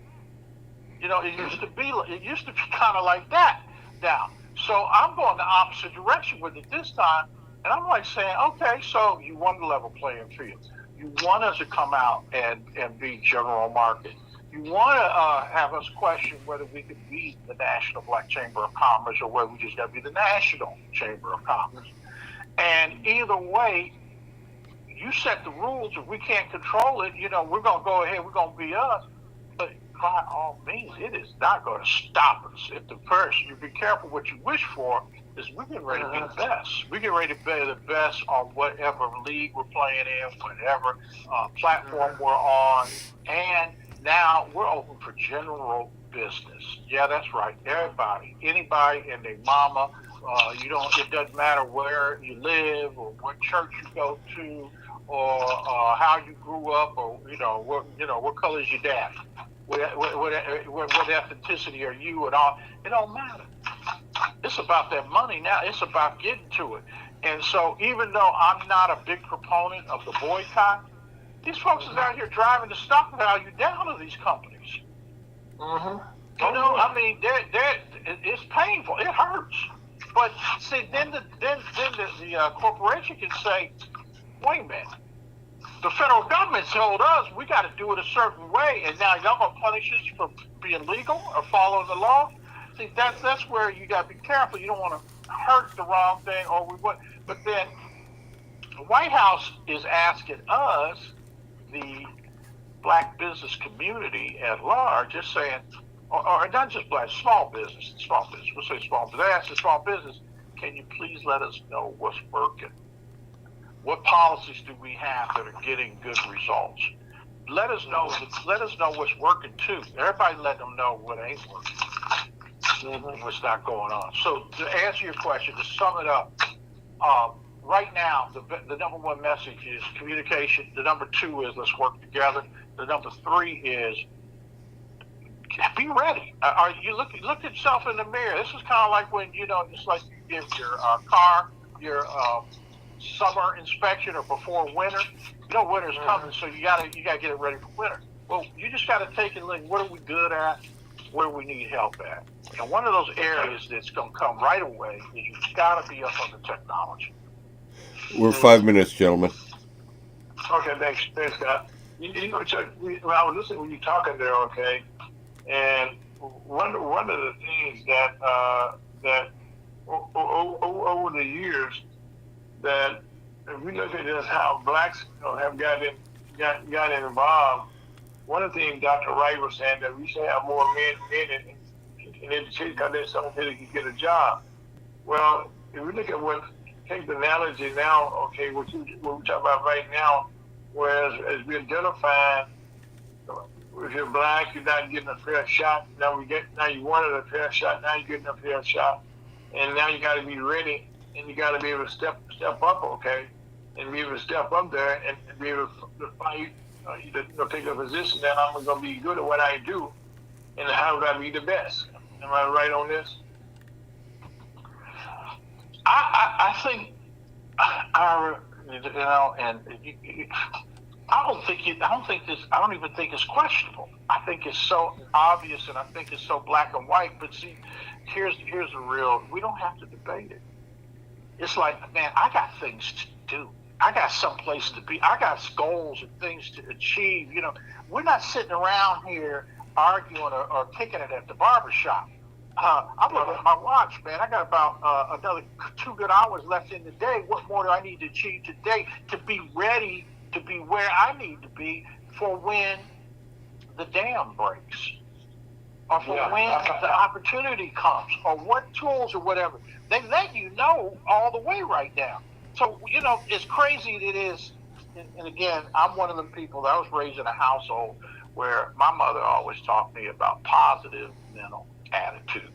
You know, it used to be kind of like that now. So I'm going the opposite direction with it this time. And I'm like saying, okay, so you want a level playing field. You want us to come out and be general market. You want to have us question whether we could be the National Black Chamber of Commerce, or whether we just got to be the National Chamber of Commerce. And either way, you set the rules. If we can't control it, you know, we're going to go ahead, we're going to be us. But by all means, it is not going to stop us. At the first, you be careful what you wish for, is we're getting ready to be the best. We're getting ready to be the best on whatever league we're playing in, whatever platform we're on. And now we're open for general business. Yeah, that's right. Everybody, anybody and their mama, it doesn't matter where you live or what church you go to, or how you grew up, or what color is your dad, what ethnicity are you, and all. It don't matter. It's about that money now. It's about getting to it. And so, even though I'm not a big proponent of the boycott, these folks is out here driving the stock value down of these companies. You know, I mean, it's painful. It hurts. But see, then the corporation can say, wait a minute. The federal government told us we got to do it a certain way, and now y'all gonna punish us for being legal or following the law. See, that's where you got to be careful. You don't want to hurt the wrong thing, but then the White House is asking us, the black business community at large, just saying, or not just black, small business. We'll say small business. They ask the small business, can you please let us know what's working? What policies do we have that are getting good results? Let us know what's working too. Everybody let them know what ain't working, what's not going on. So to answer your question, to sum it up, right now the number one message is communication. The number two is let's work together. The number three is be ready. You look at yourself in the mirror. This is kind of like when, you know, just like you give your car your summer inspection or before winter. You know winter's coming, so you gotta get it ready for winter. Well, you just gotta take and look, what are we good at? Where we need help at? And one of those areas that's gonna come right away is you've gotta be up on the technology. We're 5 minutes, gentlemen. Okay, thanks, Scott. You know, Chuck, I was listening when you talking there, okay, and one of the things that over the years, that if we look at just how blacks have gotten involved, one of the things Dr. Wright was saying, that we should have more men in education, because there's some people that can get a job. Well, if we look at take the analogy now, okay, what we talk about right now, whereas as we identify if you're black, you're not getting a fair shot. Now you wanted a fair shot. Now you're getting a fair shot, and now you got to be ready, and you got to be able to step up, okay, and be able to step up there and be able to fight, take a position that I'm going to be good at what I do, and how would I be the best? Am I right on this? I think our, and I don't even think it's questionable. I think it's so obvious, and I think it's so black and white. But see, here's the real. We don't have to debate it. It's like, man, I got things to do. I got someplace to be. I got goals and things to achieve. We're not sitting around here arguing or kicking it at the barbershop. I'm looking at my watch, man. I got about another 2 good hours left in the day. What more do I need to achieve today to be ready to be where I need to be for when the dam breaks, or for when the opportunity comes, or what tools or whatever. They let you know all the way right now. So, as crazy as it is, and again, I'm one of the people that I was raised in a household where my mother always taught me about positive mental attitude.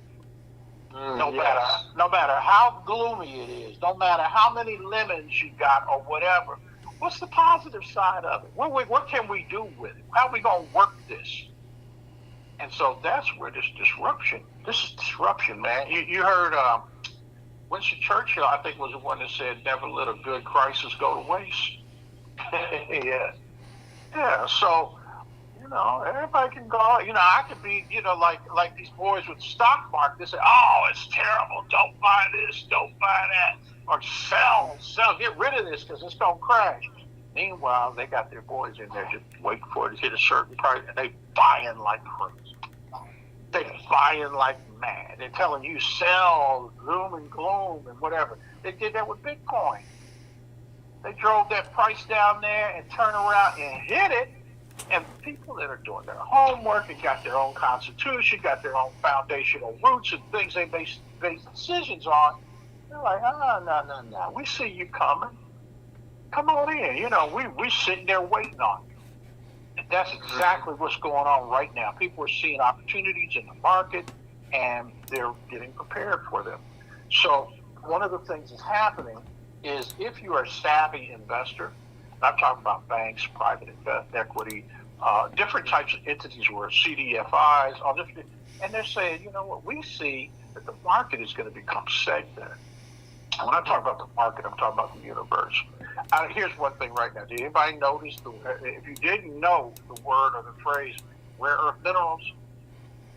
No matter how gloomy it is, no matter how many lemons you got or whatever, what's the positive side of it? What can we do with it? How are we going to work this? And so that's where this is disruption, man. You heard Winston Churchill, I think, was the one that said, never let a good crisis go to waste. Yeah, so, everybody can go, I could be, like these boys with the stock market. They say, oh, it's terrible. Don't buy this. Don't buy that. Or sell, get rid of this because it's going to crash. Meanwhile, they got their boys in there just waiting for it to hit a certain price, and they buying like crazy. They buying like mad. They're telling you sell, doom and gloom and whatever. They did that with Bitcoin. They drove that price down there and turned around and hit it. And people that are doing their homework and got their own constitution, got their own foundational roots and things they base decisions on, they're like, no. We see you coming. Come on in. We sitting there waiting on you. And that's exactly what's going on right now. People are seeing opportunities in the market, and they're getting prepared for them. So one of the things that's happening is if you are a savvy investor, and I'm talking about banks, private equity, different types of entities where CDFIs, all different, and they're saying, you know what, we see that the market is going to become segmented. When I talk about the market, I'm talking about the universe. Here's one thing right now. Did anybody notice, if you didn't know the word or the phrase rare earth minerals,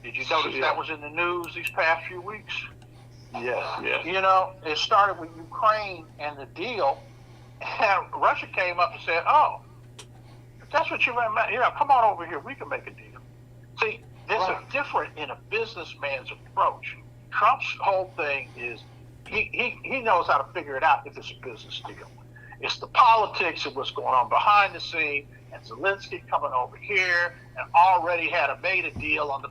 did you notice that was in the news these past few weeks? Yes. It started with Ukraine and the deal, and Russia came up and said, oh, if that's what you want, come on over here, we can make a deal. See, this is different in a businessman's approach. Trump's whole thing is, he knows how to figure it out if it's a business deal. It's the politics of what's going on behind the scene, and Zelensky coming over here and already had made a deal on the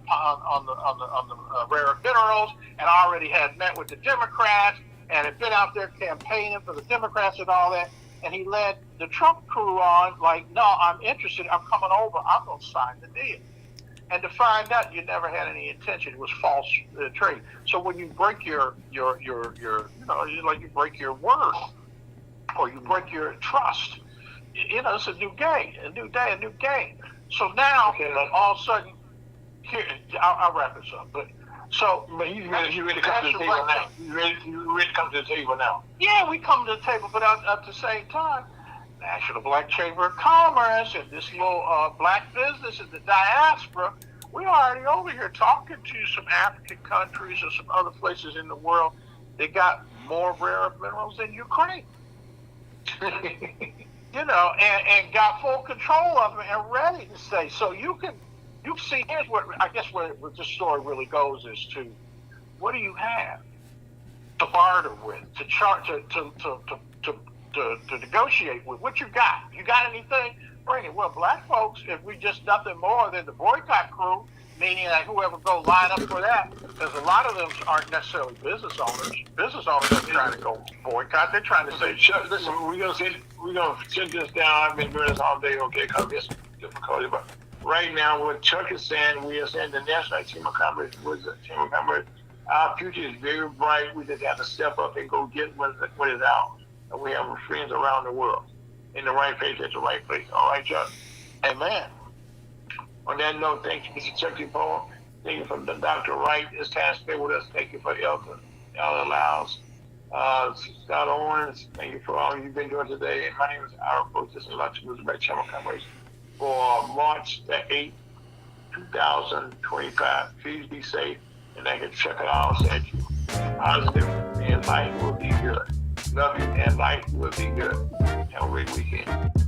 rare earth minerals, and already had met with the Democrats and had been out there campaigning for the Democrats and all that. And he led the Trump crew on like, no, I'm interested. I'm coming over. I'm going to sign the deal. And to find out you never had any intention, it was false trade. So when you break your you break your word, or you break your trust, it's a new game, a new day, a new game. So now, all of a sudden, here, I'll wrap this up. But you ready to come to the table now? You ready to come to the table now? Yeah, we come to the table, but at the same time, National Black Chamber of Commerce and this little black business in the diaspora, we're already over here talking to some African countries or some other places in the world. They got more rare earth minerals than Ukraine. And got full control of them and ready to say. So you see, here's what I guess where this story really goes is to, what do you have to barter with, to charge, to negotiate with? What you got? You got anything? Bring it. Well, black folks, if we just nothing more than the boycott crew, meaning that whoever go line up for that, because a lot of them aren't necessarily business owners. Business owners are trying to go boycott. They're trying to say, listen, we're gonna sit this down. I've been doing this all day, okay? Because it's difficult, but right now, what Chuck is saying, we are saying the National Chamber of Commerce was a Chamber of Commerce. Our future is very bright. We just have to step up and go get what is ours. And we have friends around the world in the right place at the right place. All right, Chuck? Amen. On that note, thank you, Mr. Chuck Paul. Thank you for Dr. Wright this time spent with us. Thank you for Elder Lyles. Scott Owens, thank you for all you've been doing today. And my name is Ira Post. This is Luxury Elizabeth Chamber of Commerce for March the 8th, 2025. Please be safe, and I can check it out at you. Positive, and life will be good. Love you, and life will be good. Have a great weekend.